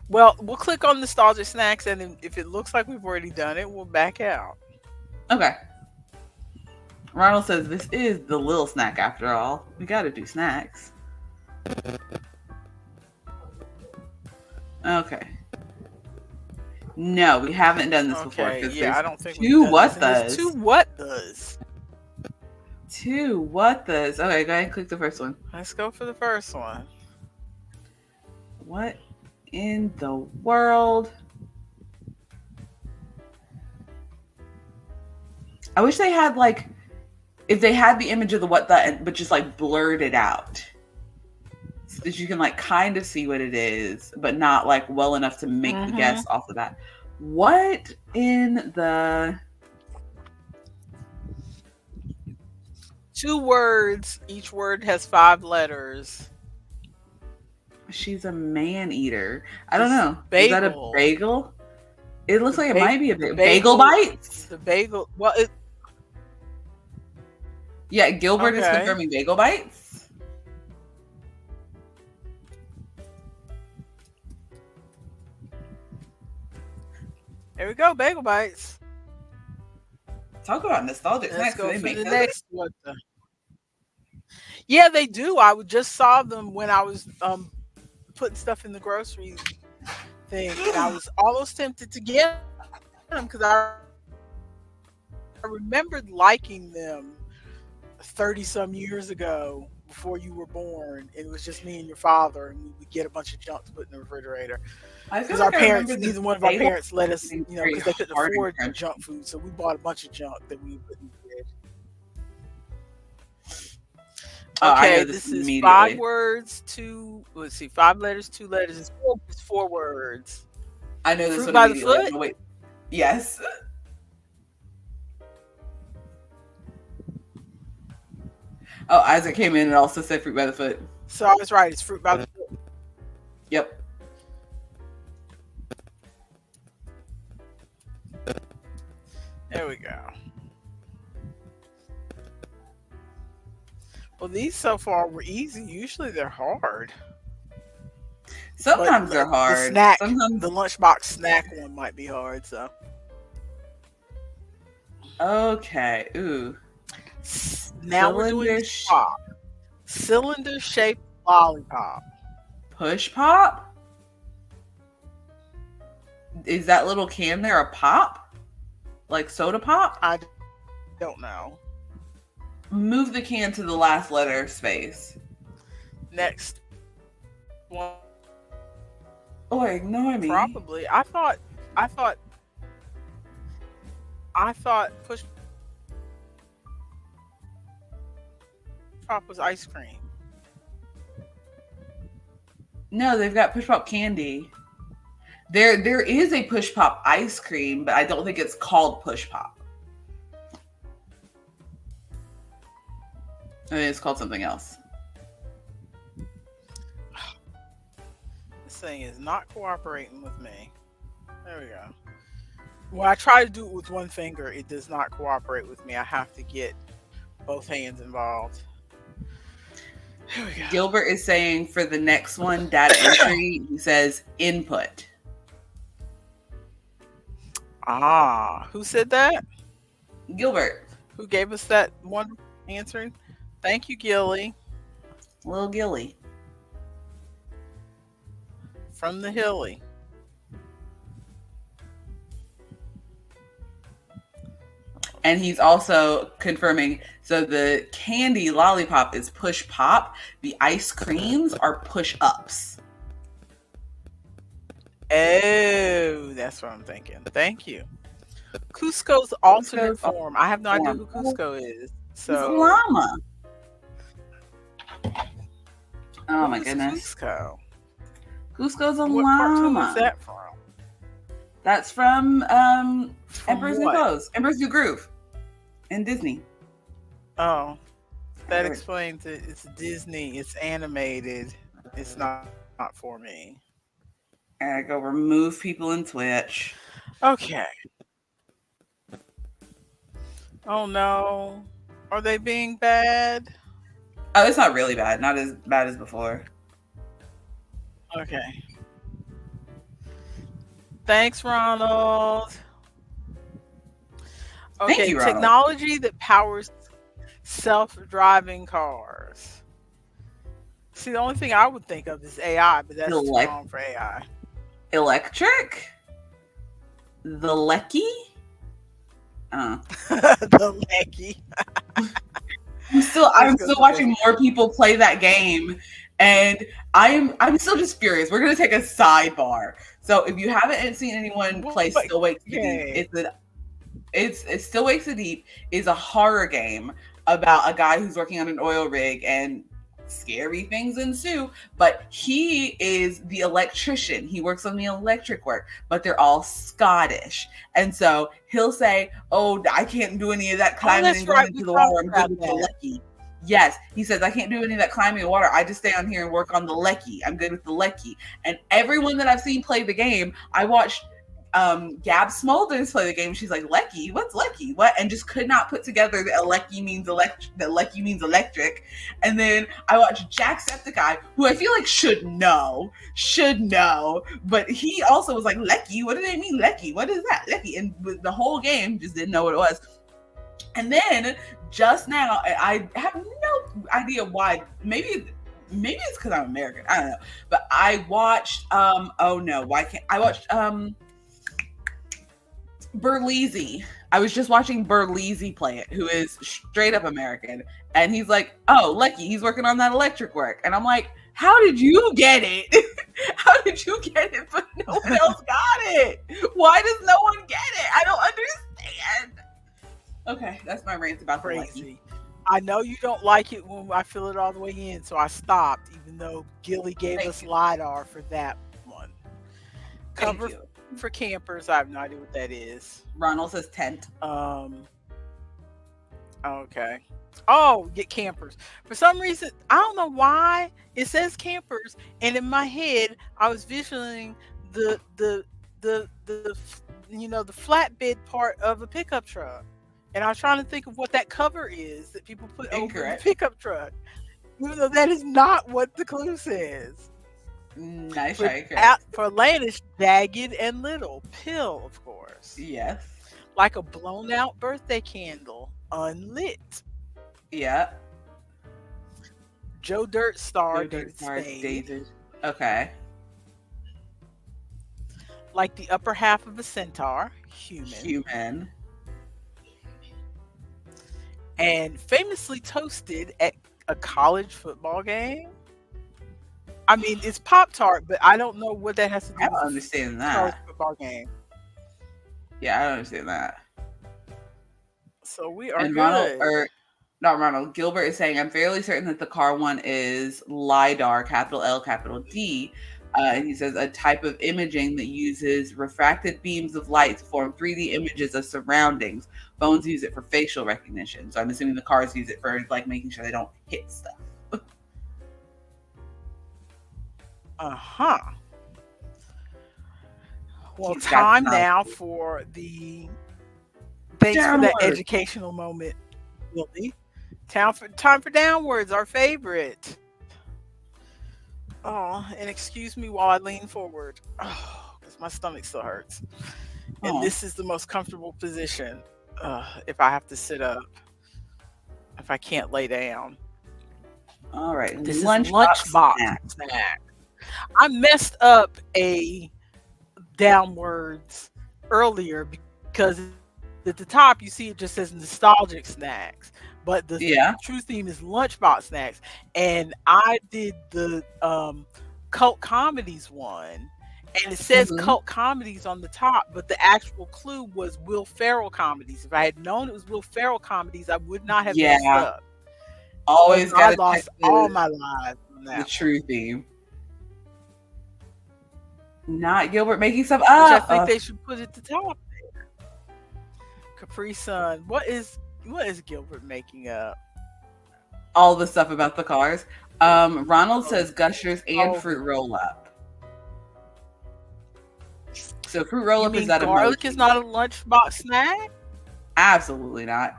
Well, we'll click on nostalgic snacks, and then if it looks like we've already done it, we'll back out. Okay. Ronald says this is the Lil Snack after all. We gotta do snacks. Okay. No, we haven't done this before Okay, because yeah, there's I don't think we've 2 done this. what And there's two does. what does. 2 what does. Okay, go ahead and click the first one. Let's go for the first one. What in the world? I wish they had like, if they had the image of the what the, but just like blurred it out so that you can like kind of see what it is, but not like well enough to make the Mm-hmm. guess off the bat. What in the? 2 words. Each word has 5 letters. She's a man eater. I don't It's know. Is that a bagel. bagel? It looks like it might be a The bagel bites. The bagel. Well, Yeah, Gilbert is okay. confirming bagel bites. There we go. Bagel bites. Talk about nostalgic Let's snacks. Do go they for make the those? next what the. Yeah, they do. I just saw them when I was putting stuff in the grocery thing, and I was almost tempted to get them because I remembered liking them 30 some years ago before you were born. It was just me and your father, and we would get a bunch of junk to put in the refrigerator. I feel Because our like I parents, remember neither the one of our bagel parents let us, being you know, very because they couldn't hard and afford crunchy. junk food. So we bought a bunch of junk that we put in the fridge. Oh, I Okay, know this this is 5 immediately. words, 5 letters, 2 letters. It's 4 words. I know this Fruit one by the immediately. foot? Oh, wait. Yes. Oh, Isaac came in and also said fruit by the foot. So I was right. It's fruit by the foot. Yep. There we go. Well, these so far were easy. Usually they're hard. But Sometimes they're the hard. snack, Sometimes the lunchbox snack one might be hard. So okay. Ooh. now we're doing Cylinder pop. Cylinder shaped lollipop. push pop? Is that little can there a pop? Like soda pop? I don't know. Move the can to the last letter space. Next one, Oh, ignore me. probably. I thought push pop was ice cream. No, they've got push pop candy. There is a push pop ice cream, but I don't think it's called push pop. I think it's called something else. This thing is not cooperating with me. There we go. When I try to do it with one finger, it does not cooperate with me. I have to get both hands involved. Here we go. Gilbert is saying for the next one, data entry, he says input. Ah, who said that? Gilbert. Who gave us that one answer? Thank you, Gilly. Little Gilly. From the Hilly. And he's also confirming, so the candy lollipop is push pop. The ice creams are push ups. Oh, that's what I'm thinking. Thank you. Cusco's alternate form. I have no idea who Cusco is. He's a So llama. Oh who my is goodness. Cusco? Cusco's a What cartoon llama. is that from? That's from Emperor's New what? Clothes. Emperor's New Groove. In Disney. Oh, that explains it. It's Disney. It's animated. It's not for me. I go remove people in Twitch. Okay. Oh no. Are they being bad? Oh, it's not really bad. Not as bad as before. Okay. Thanks, Ronald. Okay, Thank you, Ronald. technology that powers self-driving cars. See, the only thing I would think of is AI, but that's too long for AI. Electric? The Lecky? The Lecky. I'm still watching more people play that game, and I'm still just furious. We're gonna take a sidebar. So if you haven't seen anyone play Still Wakes the Deep, it's Still Wakes the Deep is a horror game about a guy who's working on an oil rig and scary things ensue, but he is the electrician. He works on the electric work, but they're all Scottish. And so he'll say, oh, I can't do any of that climbing and going into the water. I'm good with the Lecky. Yes, he says, I can't do any of that climbing in water. I just stay on here and work on the Lecky. I'm good with the Lecky. And everyone that I've seen play the game, I watched Gab Smulders play the game. She's like, Lecky? What's Lecky? What? And just could not put together that Lecky means electric. And then I watched Jacksepticeye, who I feel like should know, but he also was like, Lecky? What do they mean, Lecky? What is that? Lecky? And the whole game just didn't know what it was. And then just now, I have no idea why. Maybe it's because I'm American. I don't know. But I watched I watched Berlizzi. I was just watching Berlizzi play it, who is straight up American. And he's like, oh, Lecky, he's working on that electric work. And I'm like, how did you get it? How did you get it, but no one else got it? Why does no one get it? I don't understand. Okay, that's my rant about the Lecky. I know you don't like it when I fill it all the way in, so I stopped, even though Gilly gave us LiDAR for that one. Cover for campers, I have no idea what that is. Ronald says tent. Okay. Oh, get campers. For some reason, I don't know why it says campers, and in my head, I was visualizing the flatbed part of a pickup truck. And I was trying to think of what that cover is that people put over the Incorrect. pickup truck, even though that is not what the clue says. Nice For try, correct. for land, it's jagged and little. Pill, of course. Yes. Like a blown out birthday candle, unlit. Yeah. Joe Dirt Star, Joe Dirt David Star, Spade. David. Okay. Like the upper half of a centaur, human. Human. And famously toasted at a college football game. I mean, it's Pop-Tart, but I don't know what that has to do I with don't understand a college that. football game. Yeah, I don't understand that. So we are And good. Gilbert is saying, I'm fairly certain that the car one is LiDAR, capital L, capital D. And he says, a type of imaging that uses refracted beams of light to form 3D images of surroundings. Phones use it for facial recognition. So I'm assuming the cars use it for like making sure they don't hit stuff. Uh-huh. Well, He's got time knowledge. now for the thanks for that Downward. educational moment, Willie. Time for downwards, our favorite. Oh, and excuse me while I lean forward. Oh, because my stomach still hurts. And Oh. this is the most comfortable position if I have to sit up, if I can't lay down. All right. This Lunchbox is Lunchbox Snack. I messed up a downwards earlier because at the top you see it just says nostalgic snacks, but the true theme is Lunchbox Snacks. And I did the cult comedies one, and it says cult comedies on the top, but the actual clue was Will Ferrell comedies. If I had known it was Will Ferrell comedies, I would not have messed up. Always I lost all my lives on that. The true theme. Not Gilbert making stuff up. Which I think they should put at the top there. Capri Sun. What is Gilbert making up? All the stuff about the cars. Ronald says Gushers and Fruit Roll Up. So Fruit Roll Up is that garlic emoji. Is not a lunchbox snack? Absolutely not.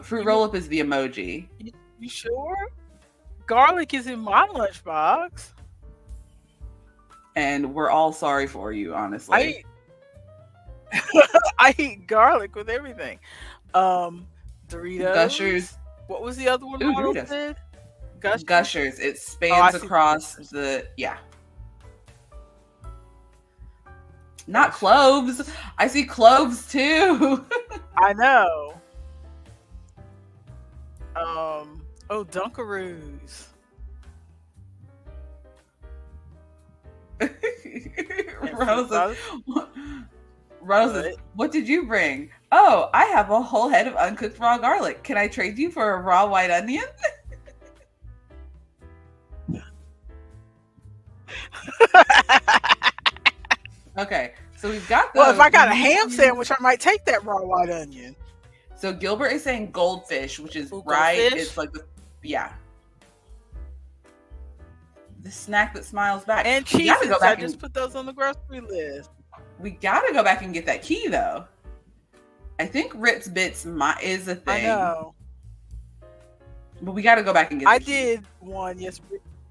Fruit Roll Up is the emoji. You sure? Garlic is in my lunchbox. And we're all sorry for you, honestly. I eat garlic with everything. Doritos. Gushers. What was the other one? Doritos. Said? Gushers. It spans across the Not cloves. I see cloves too. I know. Dunkaroos. Ronald says, what did you bring? Oh, I have a whole head of uncooked raw garlic. Can I trade you for a raw white onion? Okay, so we've got Well, if I got a ham sandwich, I might take that raw white onion. So Gilbert is saying goldfish, which is right. It's like the snack that smiles back. And cheese. I just put those on the grocery list. We gotta go back and get that key though. I think Ritz Bits is a thing. I know. But we gotta go back and get I did one, yes,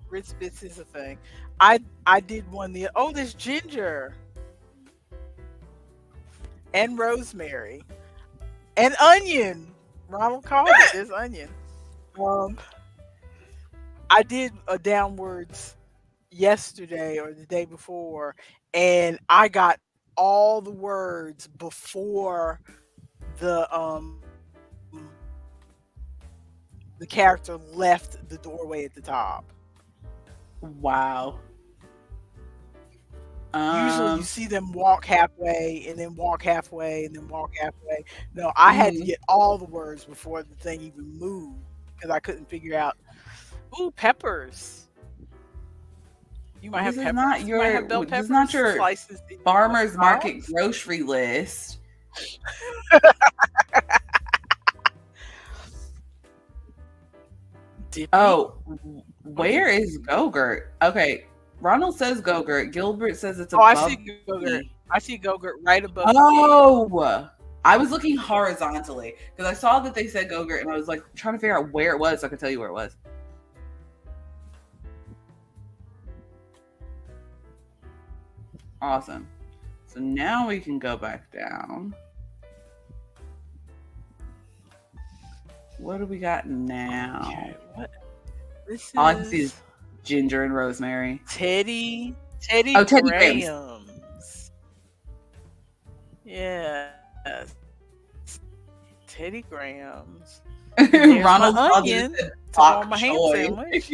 Ritz Bits is a thing. I did one there's ginger. And rosemary. And onion. Ronald called it. There's onion. I did a downwards yesterday or the day before, and I got all the words before the character left the doorway at the top. Wow. Usually you see them walk halfway and then walk halfway and then walk halfway. No, I had to get all the words before the thing even moved because I couldn't figure out. Ooh, peppers. You might have peppers. This is not your farmer's market grocery list. Where is Go-Gurt? Okay, Ronald says Go-Gurt. Gilbert says it's above. I see Go-Gurt. I see Go-Gurt right above. Oh, I was looking horizontally because I saw that they said Go-Gurt, and I was like trying to figure out where it was so I could tell you where it was. Awesome. So now we can go back down. What do we got now? Okay, what? This All I can see is is ginger and rosemary. Teddy Oh, Teddy Grahams. Grahams. Yeah. Teddy Grahams. There's Ronald my saw onion this and said, to go on "Bok my ham choy." sandwich.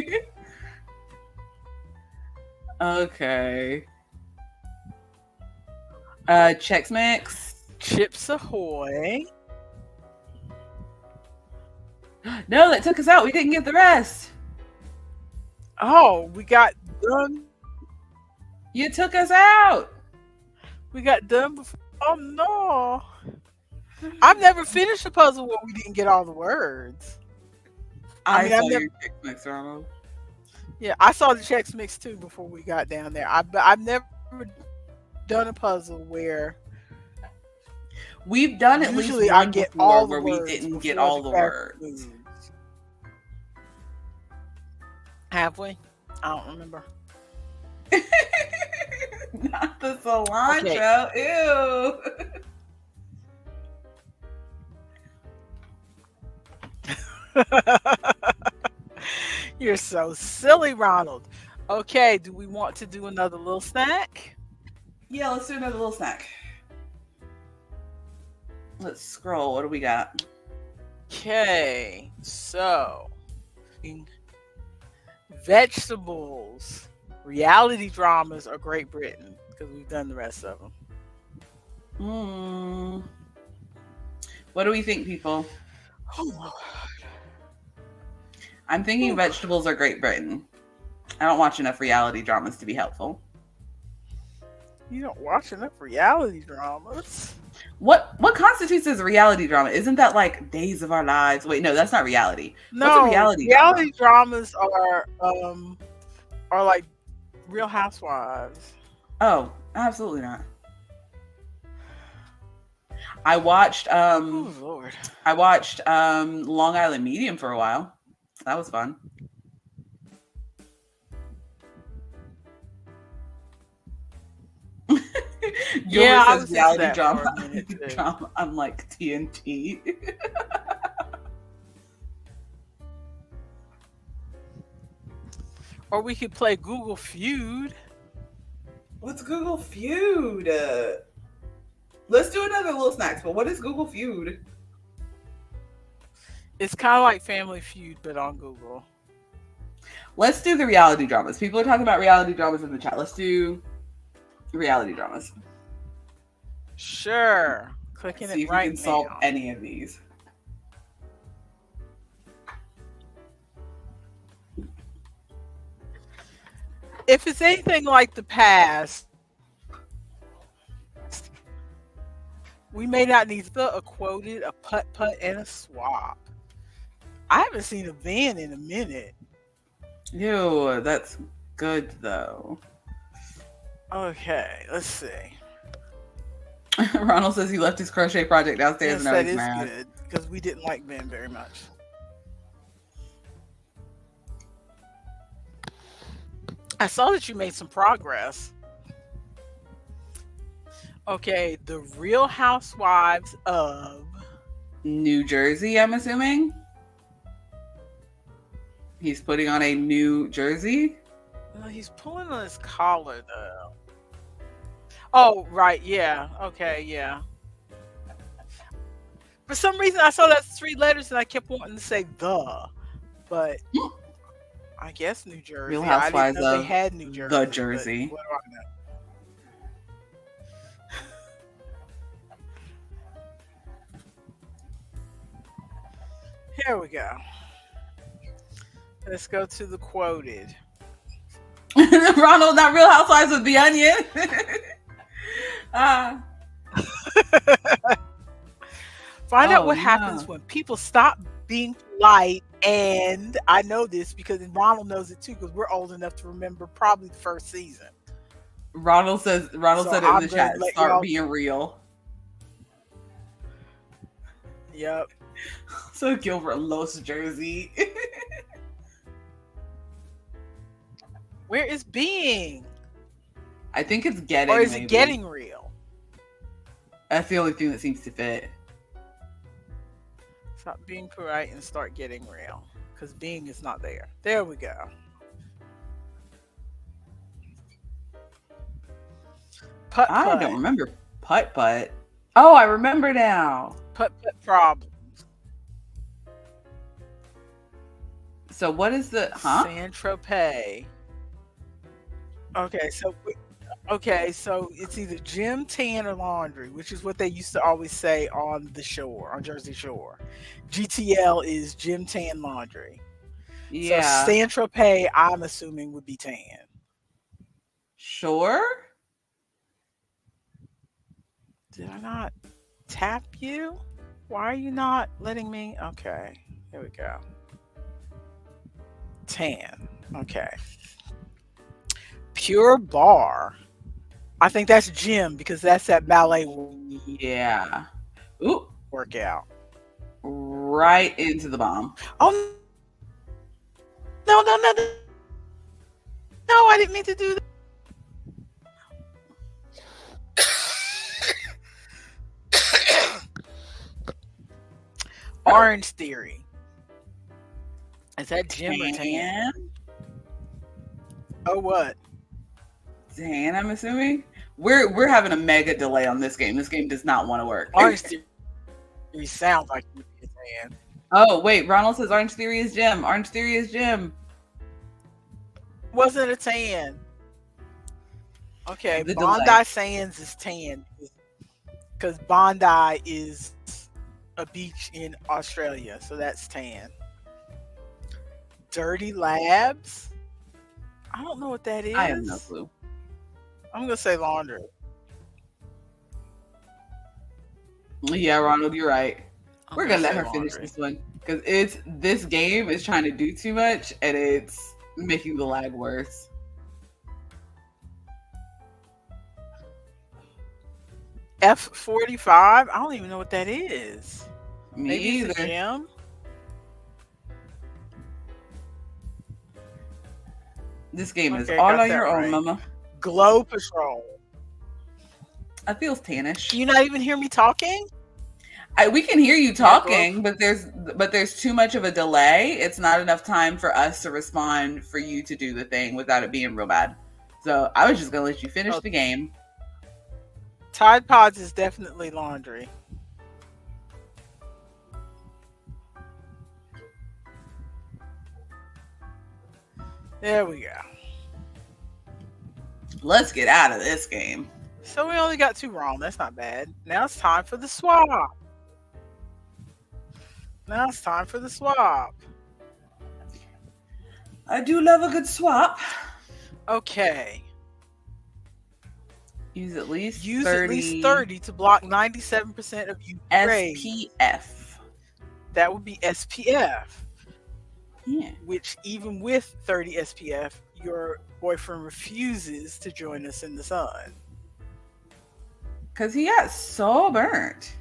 Okay. Chex Mix. Chips Ahoy. No, that took us out. We didn't get the rest. Oh, we got done. You took us out. We got done before. Oh no. I've never finished a puzzle where we didn't get all the words. I mean, saw I've never- your Chex Mix, Ronald. Yeah, I saw the Chex Mix too before we got down there. I've never done a puzzle where We've done at least usually I one get before all the where we words didn't get before all the character words. moves. Have we? I don't remember. Not the cilantro. Ew. You're so silly, Ronald. Okay, do we want to do another little snack? Yeah, let's do another little snack. Let's scroll. What do we got? Okay, so vegetables, reality dramas, or Great Britain, because we've done the rest of them. What do we think, people? Oh, I'm thinking vegetables are Great Britain. I don't watch enough reality dramas to be helpful. you don't watch enough reality dramas. What constitutes as a reality drama? Isn't that like Days of Our Lives? Wait, no, that's not reality. No, What's a reality dramas are like Real Housewives. Oh, absolutely not. I watched Oh Lord. Long Island Medium for a while. That was fun. Yeah, I says was reality into that drama. for a minute, too. Drama. I'm like TNT. Or we could play Google Feud. What's Google Feud? Let's do another little snacks. But what is Google Feud? It's kind of like Family Feud, but on Google. Let's do the reality dramas. People are talking about reality dramas in the chat. Let's do reality dramas. Sure. Clicking See it if right we can solve now. any of these. If it's anything like the past, we may not need a quoted, a putt-putt, and a swap. I haven't seen a van in a minute. Ew, that's good though. Okay, let's see. Ronald says he left his crochet project downstairs Yes, and now that he's is mad. good because we didn't like Ben very much. I saw that you made some progress. Okay, the Real Housewives of New Jersey, I'm assuming. He's putting on a new jersey. Well, he's pulling on his collar though. Oh, right, yeah. Okay, yeah. For some reason I saw that 3 letters and I kept wanting to say the, but I guess New Jersey. Real I Housewives didn't know of they had New Jersey. the but Jersey. What do I know? Here we go. Let's go to the quoted. Ronald, not Real Housewives of the Onion. Find out what happens when people stop being polite. And I know this because Ronald knows it too because we're old enough to remember probably the first season. Ronald said it in the chat. let Start y'all- being real. Yep. So Gilbert Los Jersey. Where is being? I think it's getting. Or is maybe. it getting real? That's the only thing that seems to fit. Stop being polite and start getting real. Because being is not there. There we go. Putt I putt. don't remember putt putt. Oh, I remember now. Putt putt problem. So what is the Saint Tropez. Okay, so it's either gym, tan, or laundry, which is what they used to always say on the shore, on Jersey Shore. GTL is gym, tan, laundry. Yeah. So Saint Tropez, I'm assuming, would be tan. Sure. Did I not tap you? Why are you not letting me? Okay, here we go. Tan. Okay. Pure bar. I think that's gym because that's that ballet Yeah. Ooh. workout. Right into the bomb. Oh no! No! I didn't mean to do that. Orange Theory. Is that gym or tan? Oh, what? Tan, I'm assuming. We're having a mega delay on this game. This game does not want to work. Orange Theory sounds like it would be a tan. Oh, wait. Ronald says Orange Theory is gym. Orange Theory is gym. Wasn't a tan. Okay, The Bondi delay. Sands is tan because Bondi is a beach in Australia, so that's tan. Dirty Labs? I don't know what that is. I have no clue. I'm gonna say laundry. Yeah, Ronald, you're right. We're gonna let say her finish laundry. this one because this game is trying to do too much and it's making the lag worse. F45? I don't even know what that is. Me Maybe either. it's a gym. This game is Okay, all got on that your own, right. mama. Glow Patrol. I feel tannish. Can you not even hear me talking? We can hear you Yeah, talking, but there's too much of a delay. It's not enough time for us to respond for you to do the thing without it being real bad. So I was just gonna let you finish Oh. the game. Tide Pods is definitely laundry. There we go. Let's get out of this game. So we only got 2 wrong. That's not bad. Now it's time for the swap. I do love a good swap. Okay. Use at least Use 30 at least 30 to block 97% of UV rays. SPF. That would be SPF. Yeah. Which even with 30 SPF, your boyfriend refuses to join us in the sun. Because he got so burnt.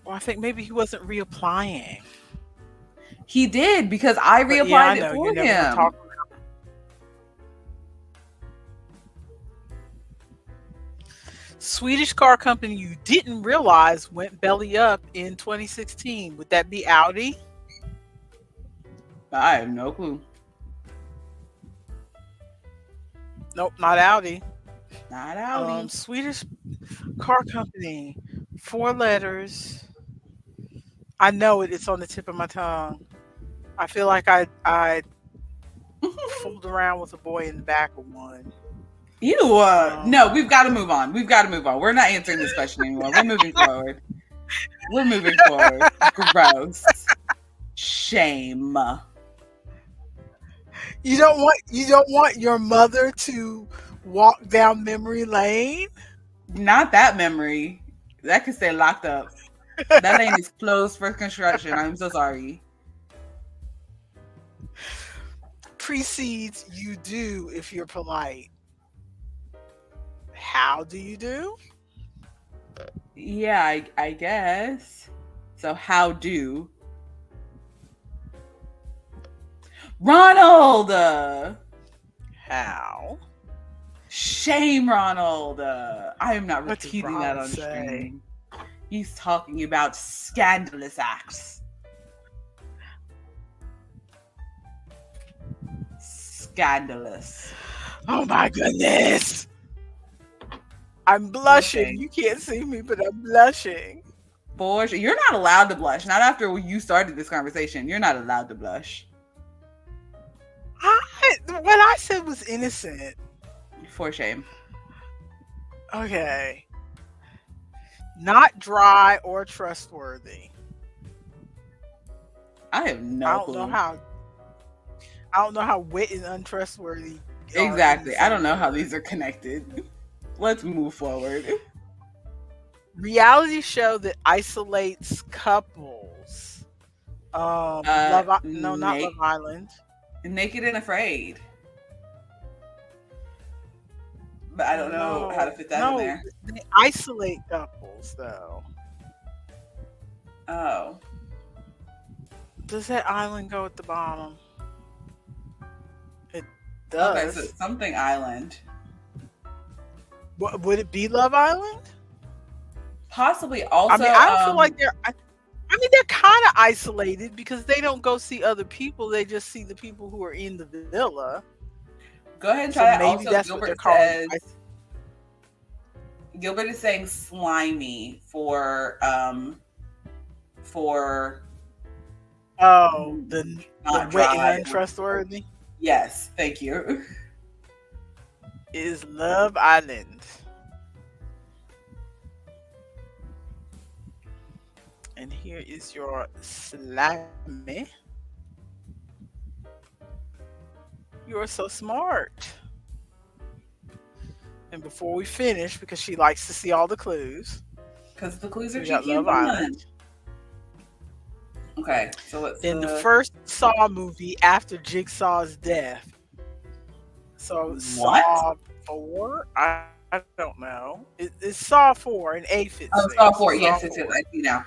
Well, I think maybe he wasn't reapplying. He did because I But reapplied yeah, I it know, for you never gonna him. talk about Swedish car company you didn't realize went belly up in 2016. Would that be Audi? I have no clue. Nope, not Audi. Not Audi. Swedish car company. 4 letters. I know it. It's on the tip of my tongue. I feel like I fooled around with a boy in the back of one. Ew. No, we've got to move on. We're not answering this question anymore. We're moving forward. Gross. Shame. You don't want your mother to walk down memory lane? Not that memory. That could stay locked up. That lane is closed for construction. I'm so sorry. Precedes you do if you're polite. How do you do? Yeah, I guess. So how do Ronald? How? Shame Ronald. I am not What did repeating that Ronald on say? stream. He's talking about scandalous acts. Scandalous. Oh my goodness. I'm blushing. You can't see me, but I'm blushing. For sure. You're not allowed to blush. Not after you started this conversation. You're not allowed to blush. What I said was innocent. For shame. Okay. Not dry or trustworthy. I have no clue. I don't know how wit and untrustworthy. Exactly. I don't know how these are connected. Let's move forward. Reality show that isolates couples. Not Love Island. Naked and Afraid. But I don't know how to fit that in there. They isolate couples though. Oh. Does that island go at the bottom? It does. Okay, so it's something island. Would it be Love Island? Possibly. Also, I mean, I don't feel like they're. I mean, they're kind of isolated because they don't go see other people. They just see the people who are in the villa. Go ahead and try that. Maybe Also, that's Gilbert what they're calling. Gilbert is saying slimy for the wet and untrustworthy. Yes, thank you. Is Love Island. And here is your slimy. You're so smart. And before we finish, because she likes to see all the clues. Because the clues are cheeky and fun. Okay, so let's. In the first Saw movie after Jigsaw's death. So what? Saw 4? I don't know. It's Saw 4 and A fits. Oh, Saw 4. Yes, it is. I see now.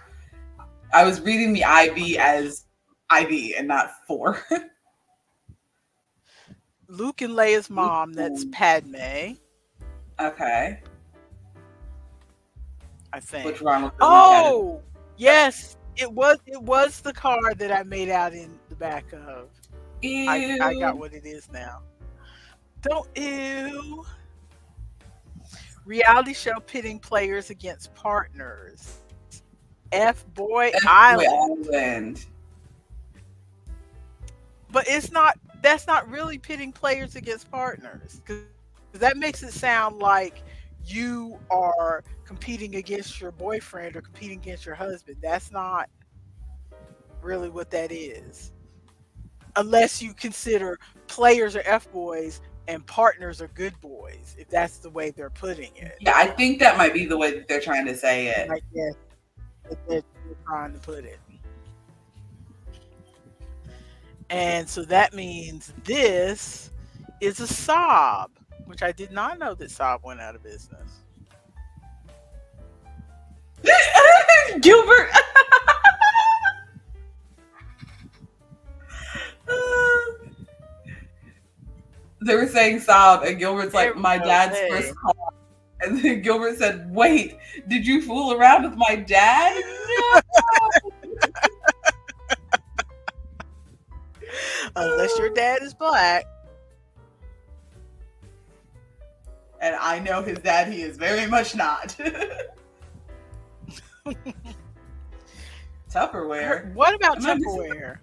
I was reading the IV as IV and not 4. Luke and Leia's mom, that's Padme. Okay. I think. Which Ronald? Oh, yes. It was the car that I made out in the back of. Ew. I got what it is now. Don't ew. Reality show pitting players against partners. F-Boy Island. But that's not really pitting players against partners. Because that makes it sound like you are competing against your boyfriend or competing against your husband. That's not really what that is. Unless you consider players are F-boys and partners are good boys, if that's the way they're putting it. Yeah, I think that might be the way that they're trying to say it. I guess they're trying to put it. And so that means this is a sob, which I did not know that Sob went out of business. Gilbert. They were saying Sob, and Gilbert's like, my dad's first car. And then Gilbert said, wait, did you fool around with my dad? No. Unless your dad is black. And I know his dad, he is very much not. Tupperware. What about Tupperware?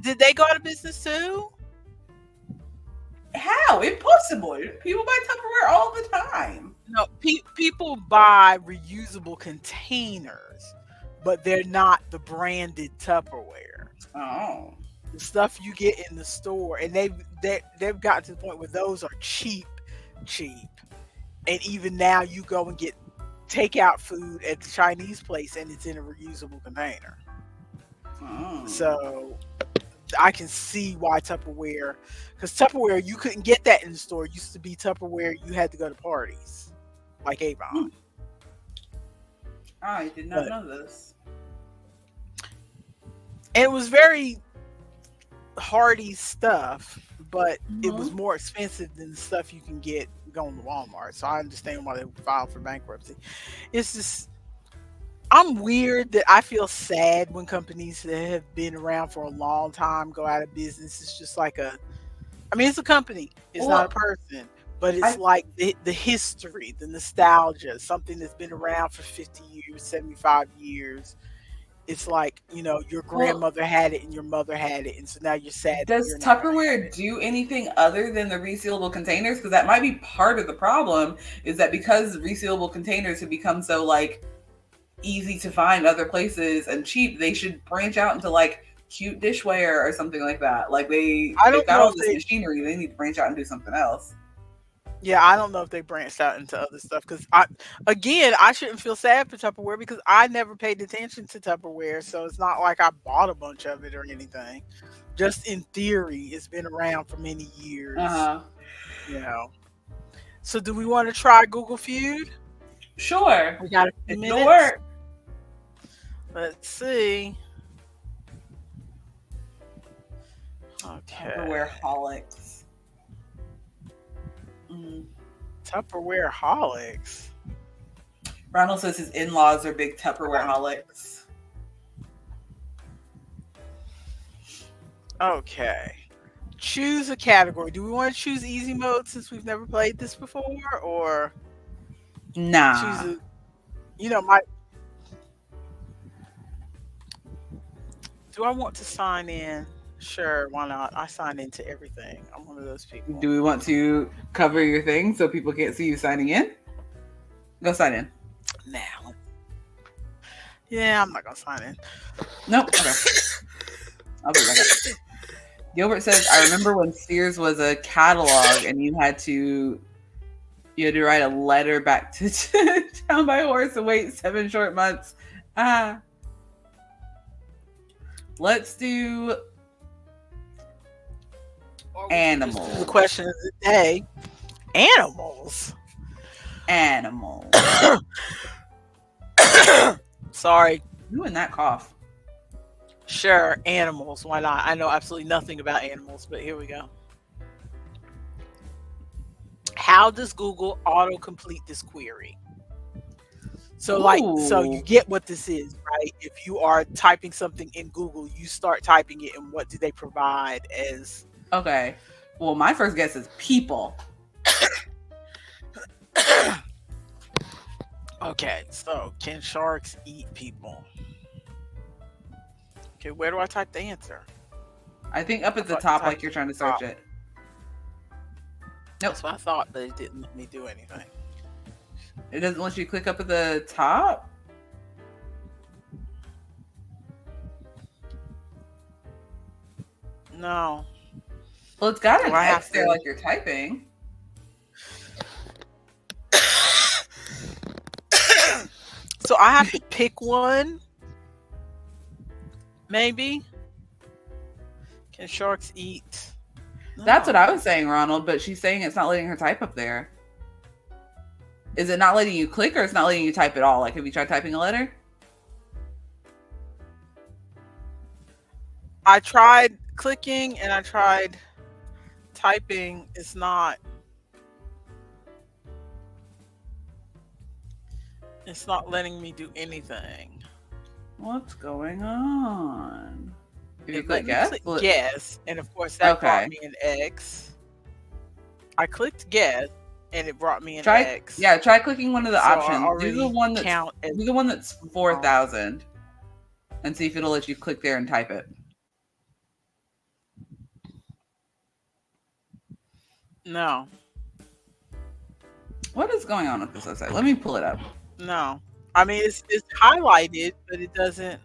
Did they go out of business too? How? Impossible. People buy Tupperware all the time. No, people buy reusable containers, but they're not the branded Tupperware. Oh. The stuff you get in the store, and they've gotten to the point where those are cheap. And even now you go and get takeout food at the Chinese place and it's in a reusable container. Oh. So I can see why Tupperware, because Tupperware, you couldn't get that in the store. It used to be Tupperware, you had to go to parties, like Avon. I did not know this. And it was very hearty stuff, but it was Mm-hmm. more expensive than the stuff you can get going to Walmart. So I understand why they filed for bankruptcy. It's just, I'm weird that I feel sad when companies that have been around for a long time go out of business. It's just like I mean, it's a company, it's not a Well, person, but it's I like the history, the nostalgia, something that's been around for 50 years, 75 years. It's like, your well, grandmother had it and your mother had it. And so now you're sad that does you're not going to have Tupperware it. do anything other than the resealable containers? Because that might be part of the problem. Is that because resealable containers have become so like easy to find other places and cheap, they should branch out into like cute dishware or something like that. Like I they've don't got know all if this they, machinery, they need to branch out and do something else. yeah, I don't know if they branched out into other stuff because again, I shouldn't feel sad for Tupperware because I never paid attention to Tupperware. So it's not like I bought a bunch of it or anything. Just in theory, it's been around for many Uh years, huh. you know. So do we want to try Google Feud? Sure. We got a few It'll minutes. work. Let's see. Okay. Tupperware holics. Mm. Tupperware holics. Ronald says his in-laws are big Tupperware holics. Okay. Choose a category. Do we want to choose easy mode since we've never played this before, or choose Nah. a, my, do I want to sign in? Sure, why not? I sign into everything. I'm one of those people. Do we want to cover your thing so people can't see you signing in? Go sign in. Now, yeah, I'm not gonna sign in. Nope. Okay. I'll be back up. Gilbert says, I remember when Sears was a catalog and you had to write a letter back to town by horse and wait 7 short months. Let's do animals. The question of the day: animals. Animals. Sorry. You and that cough. Sure, animals. Why not? I know absolutely nothing about animals, but here we go. How does Google autocomplete this query? So so you Ooh. get what this is, right? If you are typing something in Google, you start typing it, and what do they provide as? Okay. Well, my first guess is people. Okay, so can sharks eat people? Okay, where do I type the answer? I think up at the thought you top, typed like you're it trying to at the top. search it. Nope. That's what I thought, but it didn't let me do anything. It doesn't let you click up at the top? No. Well, it's got Do an I X have there to? like you're typing. So I have to pick one? Maybe? Can sharks eat? That's what I No. was saying, Ronald, but she's saying it's not letting her type up there. Is it not letting you click or it's not letting you type at all? Like, have you tried typing a letter? I tried clicking and I tried typing. It's not letting me do anything. What's going on? If you It click let me yes? click guess, and of course that brought Okay. me an X. I clicked guess and it brought me an Try X. try clicking one of the So I options. Do the already one that's count as do the one that's 4,000 and see if it'll let you click there and type it. no. What is going on with this website? Let me pull it up. No. I mean it's highlighted, but it doesn't.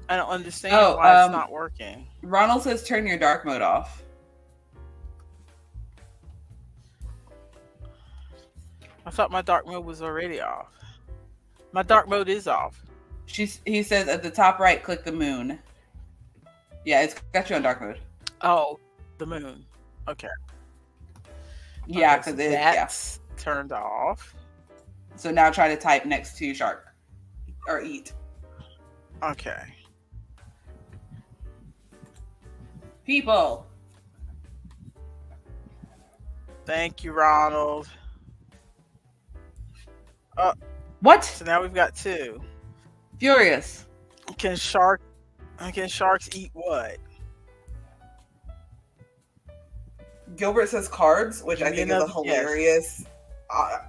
I don't understand why it's not working. Ronald says turn your dark mode off. I thought my dark mode was already off. My dark mode is off. He says at the top right, click the moon. Yeah, it's got you on dark mode. Oh, the moon. Okay. Yeah, Okay, because so that's turned off. So now try to type next to shark or eat. Okay. People. Thank you, Ronald. What? So now we've got 2. Furious. Can sharks eat what? Gilbert says carbs, which Give I me think is a another guess. hilarious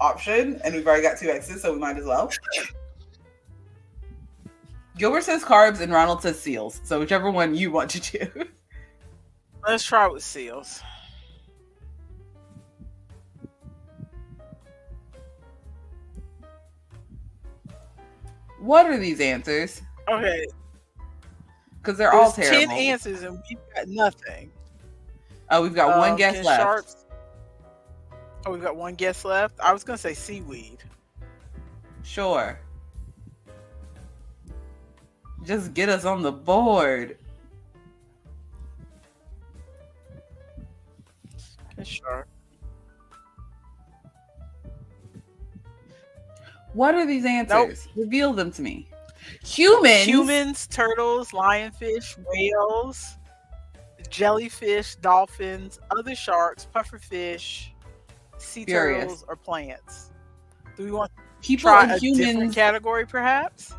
option, and we've already got 2 X's, so we might as well. Gilbert says carbs, and Ronald says seals. So whichever one you want to do. Let's try with seals. What are these answers? Okay. Because they're all There's terrible. 10 answers and we've got nothing. Oh, we've got one guess Can left. sharks... Oh, we've got one guess left? I was going to say seaweed. Sure. Just get us on the board. Can shark... What are these answers? Nope. Reveal them to me. Humans, turtles, lionfish, whales, jellyfish, dolphins, other sharks, pufferfish, sea turtles, or plants. Do we want to try a different category, perhaps?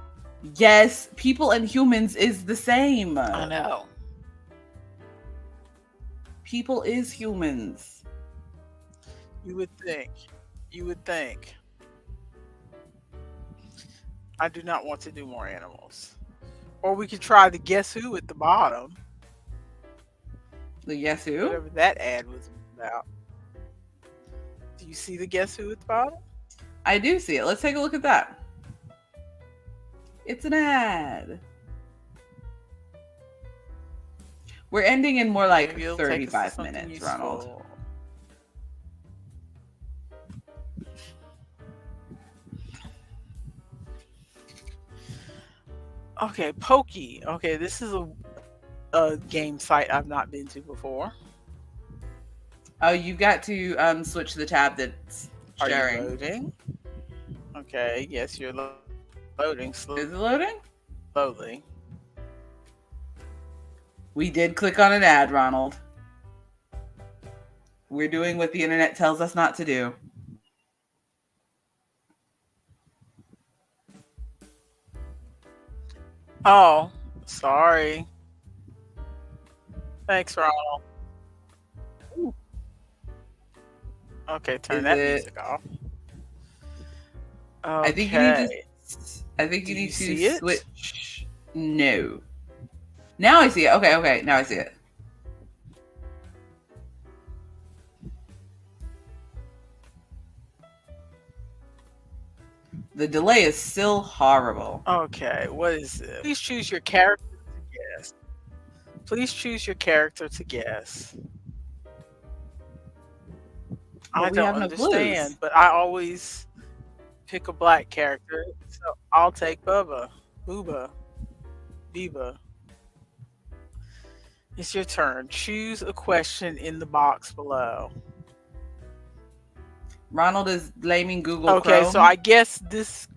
Yes, people and humans is the same. I know. People is humans. You would think. I do not want to do more animals. Or we could try the guess who at the bottom. The guess who? Whatever that ad was about. Do you see the guess who at the bottom? I do see it. Let's take a look at that. It's an ad. We're ending in more like 35 minutes, Ronald. Okay, Pokey. Okay, this is a game site I've not been to before. Oh, you've got to switch the tab that's sharing. Are you loading? Okay, yes, you're loading. Is it loading? Slowly. We did click on an ad, Ronald. We're doing what the internet tells us not to do. Oh, sorry. Thanks, Ronald. Ooh. Okay, turn that music off. Okay. I think you need to switch. No. Now I see it. Okay. Now I see it. The delay is still horrible. Okay, what is this? Please choose your character to guess. I don't understand, but I always pick a black character, so I'll take Bubba. Biba. It's your turn. Choose a question in the box below. Ronald is blaming Google Chrome. Okay, so I guess this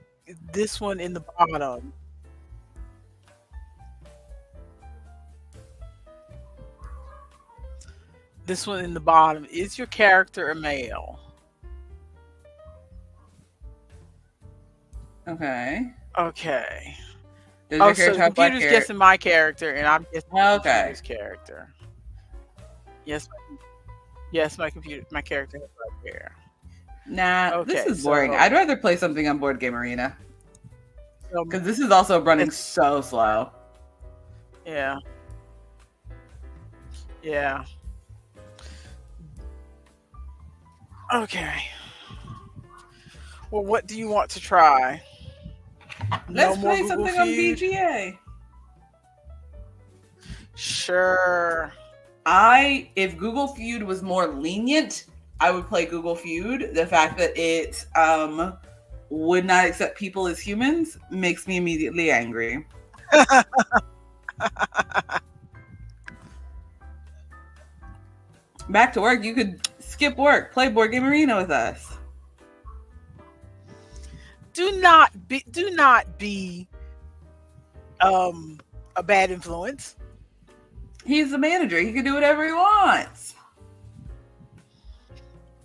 one in the bottom. This one in the bottom. Is your character a male? Okay. So the computer's guessing my character, and I'm guessing the computer's character. Yes, my character has black hair. Nah, this is boring. I'd rather play something on Board Game Arena. Because this is also running so slow. Yeah. Okay. Well, what do you want to try? Let's play something on BGA. Sure. If Google Feud was more lenient, I would play Google Feud. The fact that it would not accept people as humans makes me immediately angry. Back to work. You could skip work, play Board Game Arena with us. do not be a bad influence. He's the manager. He can do whatever he wants.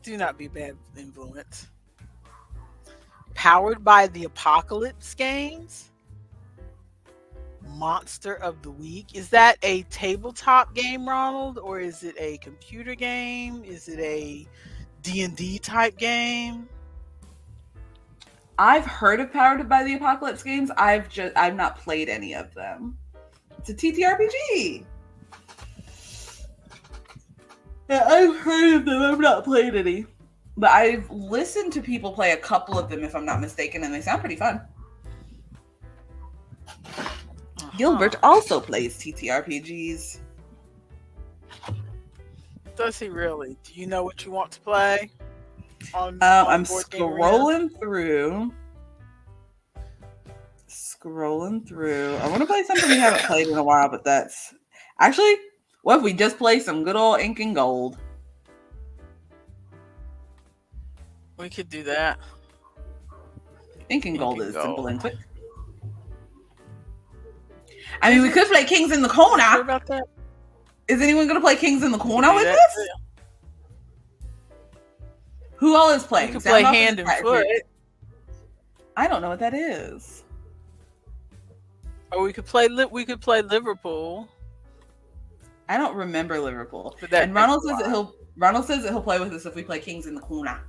Do not be a bad influence. Powered by the Apocalypse Games. Monster of the Week. Is that a tabletop game, Ronald, or is it a computer game? Is it a D&D type game? I've heard of Powered by the Apocalypse Games. I've not played any of them. It's a TTRPG. Yeah, I've heard of them. I've not played any. But I've listened to people play a couple of them, if I'm not mistaken, and they sound pretty fun. Gilbert also plays TTRPGs. Does he really? Do you know what you want to play? I'm scrolling through. I want to play something we haven't played in a while, but that's... Actually, what if we just play some good old Ink and Gold? We could do that. Ink and Gold is simple and quick. I mean, we could play Kings in the Corner. Sure about that? Is anyone going to play Kings in the Corner with us? Who all is playing? We could play Hand and Foot. I don't know what that is. Or we could play Liverpool. I don't remember Liverpool. And Ronald says that he'll play with us if we play Kings in the Corner.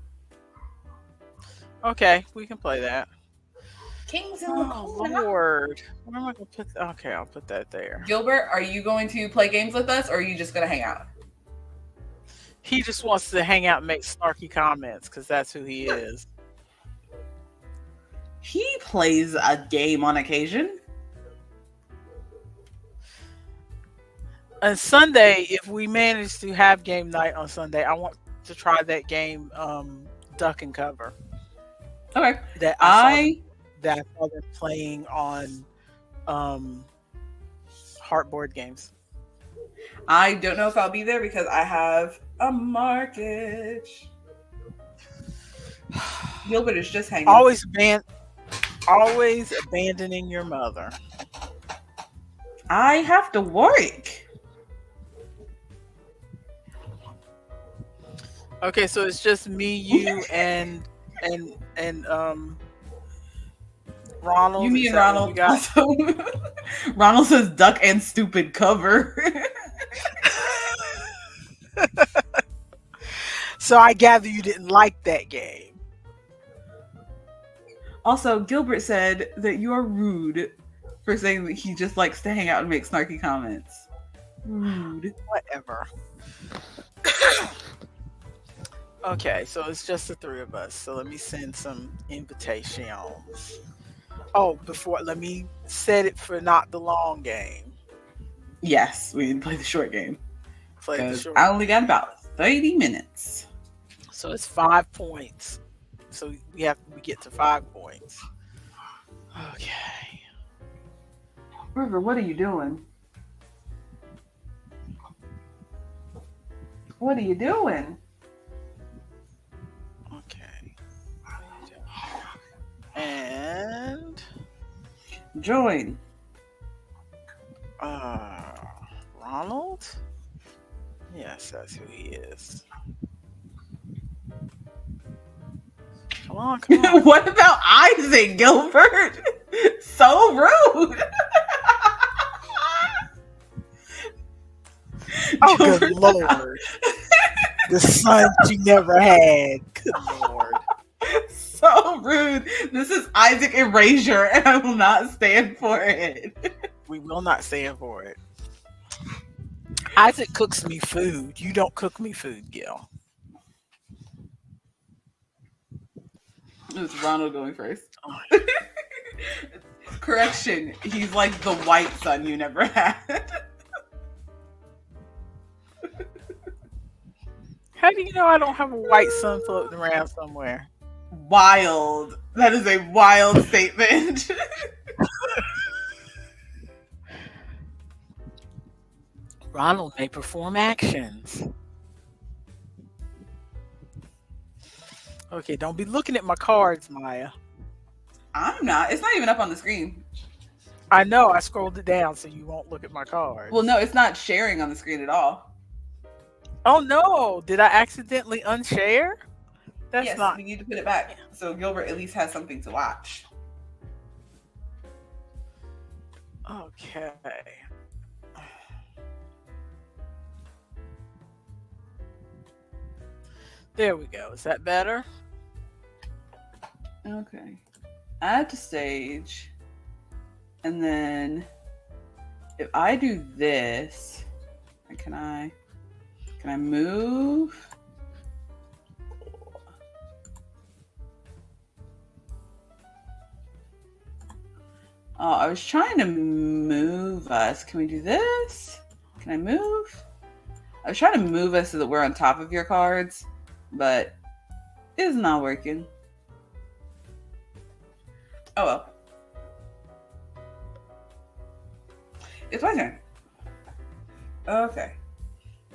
Okay, we can play that. Kings in the Corner. Lord. Where am I going to put that? Okay, I'll put that there. Gilbert, are you going to play games with us, or are you just going to hang out? He just wants to hang out and make snarky comments because that's who he is. He plays a game on occasion. On Sunday, if we manage to have game night on Sunday, I want to try that game, Duck and Cover. Okay. That I saw them playing on Heartboard Games. I don't know if I'll be there because I have a mortgage. Gilbert is just hanging. Always abandoning your mother. I have to work. Okay, so it's just me, you, and Ronald. You, me, and Ronald. Also, Ronald says duck and stupid cover. So I gather you didn't like that game. Also, Gilbert said that you are rude for saying that he just likes to hang out and make snarky comments. Rude. Whatever. Okay, so it's just the three of us. So let me send some invitations. Oh, let me set it for not the long game. Yes, we can play the short game. I only got about 30 minutes. So it's 5 points. So we get to 5 points. Okay. River, what are you doing? What are you doing? Okay. And join. Ronald? Yes, that's who he is. Come on. What about Isaac, Gilbert? So rude. Oh, good Lord. The son you never had. Good Lord. So rude. This is Isaac Erasure, and I will not stand for it. We will not stand for it. Isaac cooks me food. You don't cook me food, Gil. It's Ronald going first. Correction, he's like the white son you never had. How do you know I don't have a white son floating around somewhere? Wild. That is a wild statement. Ronald may perform actions. Okay, don't be looking at my cards, Maya. I'm not. It's not even up on the screen. I know. I scrolled it down so you won't look at my Well, cards. no, it's not sharing on the screen at all. Oh no! Did I accidentally unshare? That's Yes, not. we need to put it back so Gilbert at least has something to watch. Okay. There we go. Is that better? Okay. Add to stage. And then if I do this, can I move? Oh, I was trying to move us. Can we do this? Can I move? I was trying to move us so that we're on top of your cards, but it's not working. Oh well. It's my turn. Okay.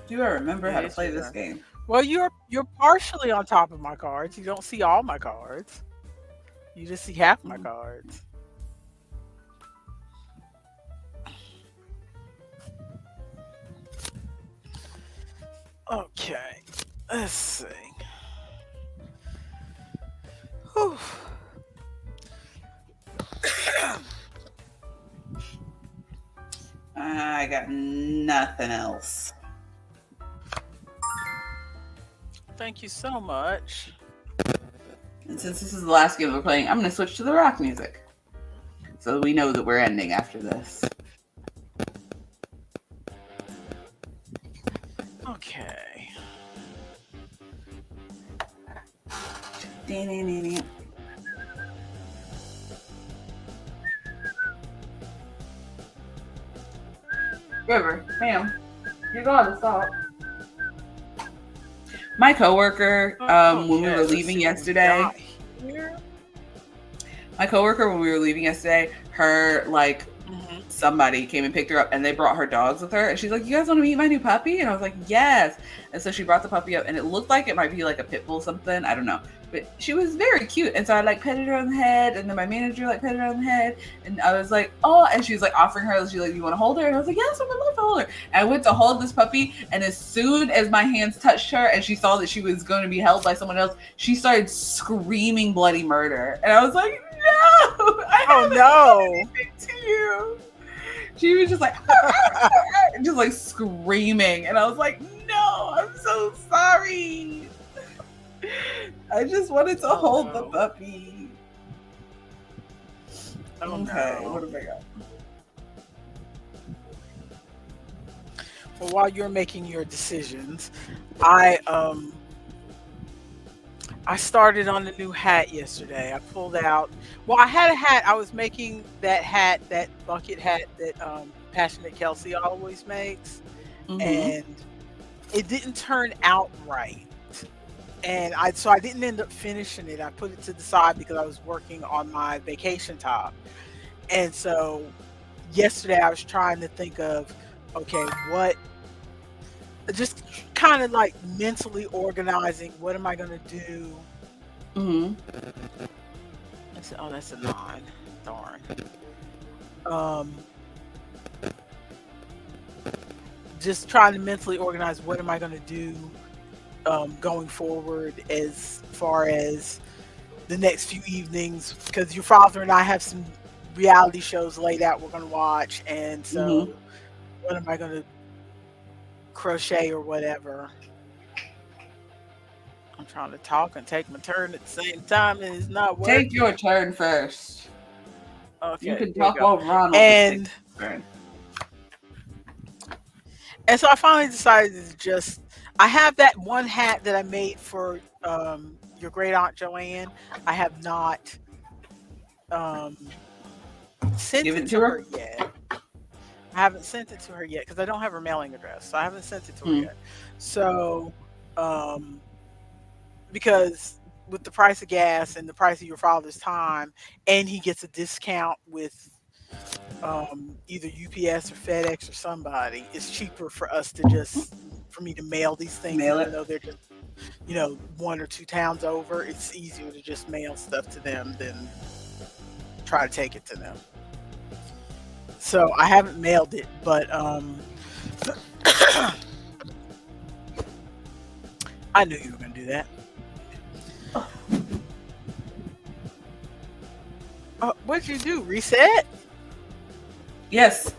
Do I remember how to play this game? Well, you're partially on top of my cards. You don't see all my cards. You just see half my cards. Okay. Let's see. Whew. I got nothing else. Thank you so much. And since this is the last game we're playing, I'm going to switch to the rock music. So we know that we're ending after this. Okay. River, ma'am, you gotta stop. My coworker, when we were leaving yesterday, her somebody came and picked her up, and they brought her dogs with her, and she's like, "You guys want to meet my new puppy?" And I was like, "Yes." And so she brought the puppy up, and it looked like it might be like a pit bull, something, I don't know, but she was very cute. And so I petted her on the head, and then my manager petted her on the head, and I was like, "Oh," and she was offering her, she's like, "You want to hold her?" And I was like, "Yes, I would love to hold her." And I went to hold this puppy, and as soon as my hands touched her and she saw that she was going to be held by someone else, she started screaming bloody murder, and I was like, "No, I haven't done anything to you." She was just just screaming, and I was like, "No, I'm so sorry. I just wanted to hold the puppy." Okay, what have I got? Well, while you're making your decisions, I started on the new hat yesterday. I pulled out. Well, I had a hat. I was making that hat, that bucket hat that Passionate Kelsey always makes, and it didn't turn out right. And I didn't end up finishing it. I put it to the side because I was working on my vacation top. And so yesterday I was trying to think of, okay, just kind of mentally organizing, what am I going to do? I said, oh, that's a 9. Darn. Just trying to mentally organize, what am I going to do going forward as far as the next few evenings, because your father and I have some reality shows laid out we're going to watch, and so what am I going to crochet or whatever? I'm trying to talk and take my turn at the same time, and it's not working. Take your turn first. Okay, you can talk while Ronald and so I finally decided to just, I have that one hat that I made for your great aunt Joanne. I have not sent it to her yet. I haven't sent it to her yet because I don't have her mailing address, so I haven't sent it to her yet. So because with the price of gas and the price of your father's time, and he gets a discount with either UPS or FedEx or somebody, it's cheaper for us to for me to mail these things, even though they're just 1 or 2 towns over. It's easier to just mail stuff to them than try to take it to them. So I haven't mailed it, but I knew you were gonna do that. What'd you do? Reset? Yes.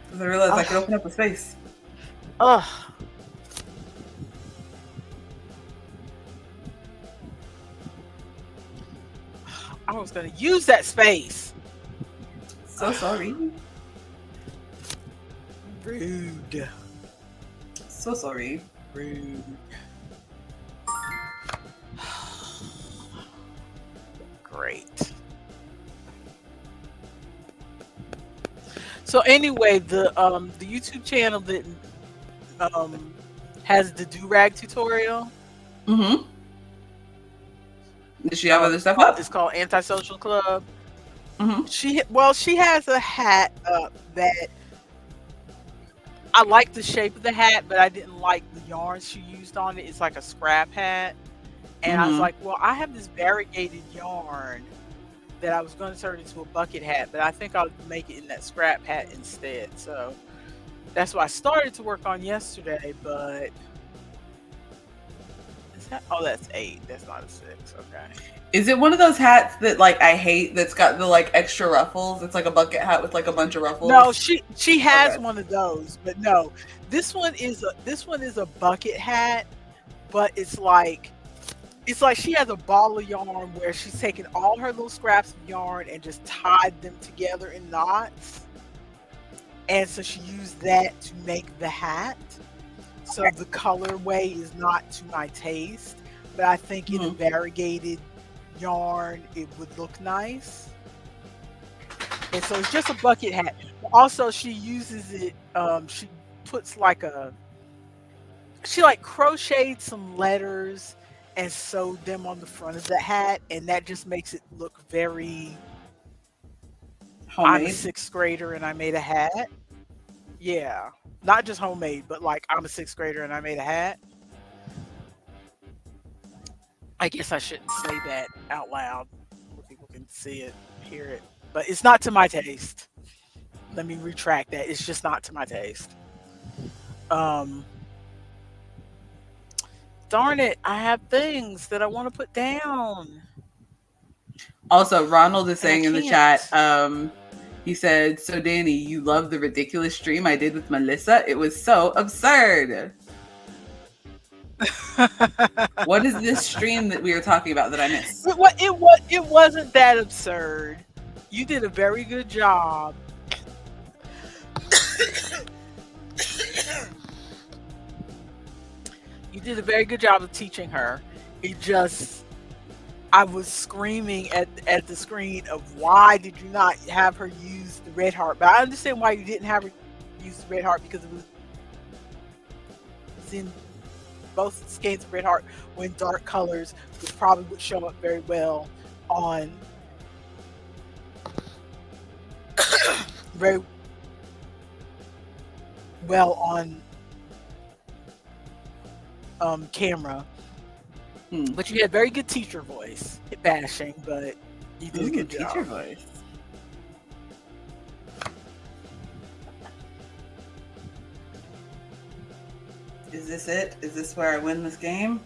Because I realized I could open up a space. Ugh. I was gonna use that space. So sorry. Rude. So sorry. Rude. Great. So anyway, the YouTube channel that has the do-rag tutorial. Mm-hmm. Does she have other stuff up? It's called Antisocial Club. Mm-hmm. She has a hat up that I like the shape of the hat, but I didn't like the yarn she used on it. It's like a scrap hat. And I was like, well, I have this variegated yarn that I was going to turn into a bucket hat, but I think I'll make it in that scrap hat instead. So that's what I started to work on yesterday, but that's 8. That's not a 6. Okay. Is it one of those hats that like I hate that's got the like extra ruffles? It's like a bucket hat with like a bunch of ruffles. No, she has one of those, but no. This one is a bucket hat, but it's like she has a ball of yarn where she's taken all her little scraps of yarn and just tied them together in knots. And so she used that to make the hat. So the colorway is not to my taste, but I think in a variegated yarn it would look nice. And so it's just a bucket hat. But also she uses it, she puts she crocheted some letters and sewed them on the front of the hat, and that just makes it look very homemade. I'm a 6th grader and I made a hat. Yeah. Not just homemade, but like I'm a 6th grader and I made a hat. I guess I shouldn't say that out loud where people can see it, hear it. But it's not to my taste. Let me retract that. It's just not to my taste. Darn it, I have things that I want to put down. Also, Ronald is saying in the chat, he said, so Dani, you love the ridiculous stream I did with Melissa? It was so absurd. What is this stream that we were talking about that I missed? It wasn't that absurd. You did a very good job. You did a very good job of teaching her. I was screaming at the screen of why did you not have her use the red heart? But I understand why you didn't have her use the red heart, because it was in both skins of red heart when dark colors, which probably would show up very well on camera. But you had very good teacher voice. Bashing, but you did a good job. Teacher voice. Is this it? Is this where I win this game?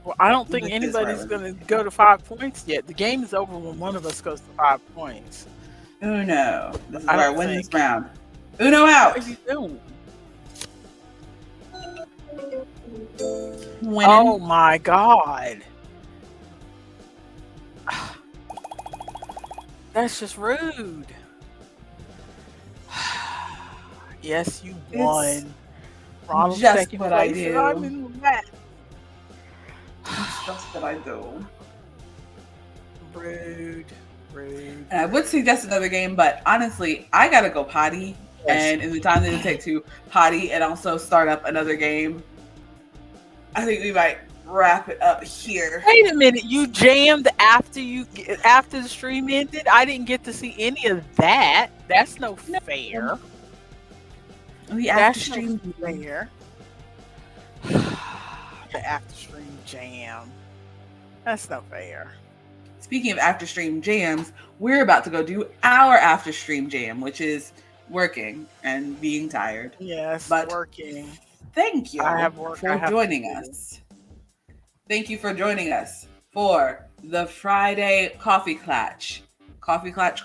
Well, I don't think anybody's going to go to 5 points yet. The game is over when one of us goes to 5 points. Uno. This is where I win this round. Uno out. What are you doing? Winning. Oh my God. That's just rude. Yes, you won. Ronald's just second what place, I do. and I'm in the match. That's just what I do. Rude. And I would suggest another game, but honestly, I gotta go potty. Yes. And in the time that it takes to potty and also start up another game, I think we might wrap it up here. Wait a minute, you jammed after the stream ended? I didn't get to see any of that. That's no fair. The after stream fair. after stream jam. That's no fair. Speaking of after stream jams, we're about to go do our after stream jam, which is working and being tired. Yes, But working. thank you I have work I for have to joining do. us. Thank you for joining us for the Friday Coffee Klatsch. Coffee Klatsch :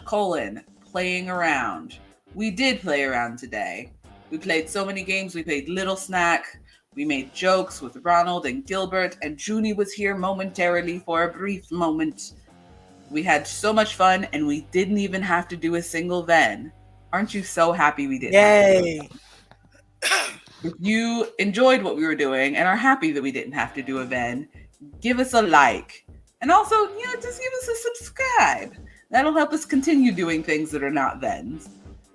playing around. We did play around today. We played so many games. We played Lil Snack. We made jokes with Ronald and Gilbert, and Junie was here momentarily for a brief moment. We had so much fun, and we didn't even have to do a single Ven. Aren't you so happy we didn't have to do it? Yay. If you enjoyed what we were doing and are happy that we didn't have to do a Ven, give us a like. And also, just give us a subscribe. That'll help us continue doing things that are not Vens.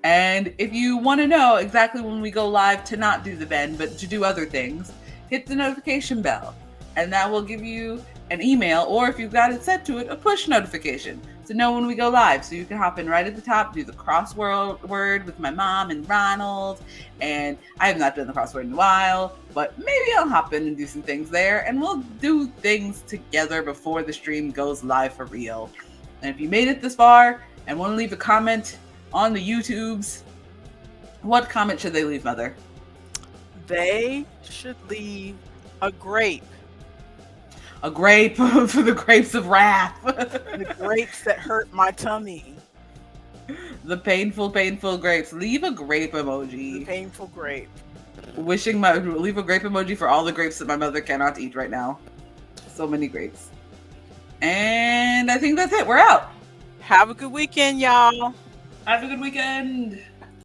And if you want to know exactly when we go live to not do the Ven, but to do other things, hit the notification bell. And that will give you an email, or if you've got it set to it, a push notification to know when we go live. So you can hop in right at the top, do the crossword with my mom and Ronald. And I have not done the crossword in a while, but maybe I'll hop in and do some things there, and we'll do things together before the stream goes live for real. And if you made it this far and want to leave a comment on the YouTubes, what comment should they leave, Mother? They should leave a grape. A grape for the grapes of wrath. The grapes that hurt my tummy. The painful, painful grapes. Leave a grape emoji. The painful grape. Leave a grape emoji for all the grapes that my mother cannot eat right now. So many grapes. And I think that's it. We're out. Have a good weekend, y'all. Have a good weekend.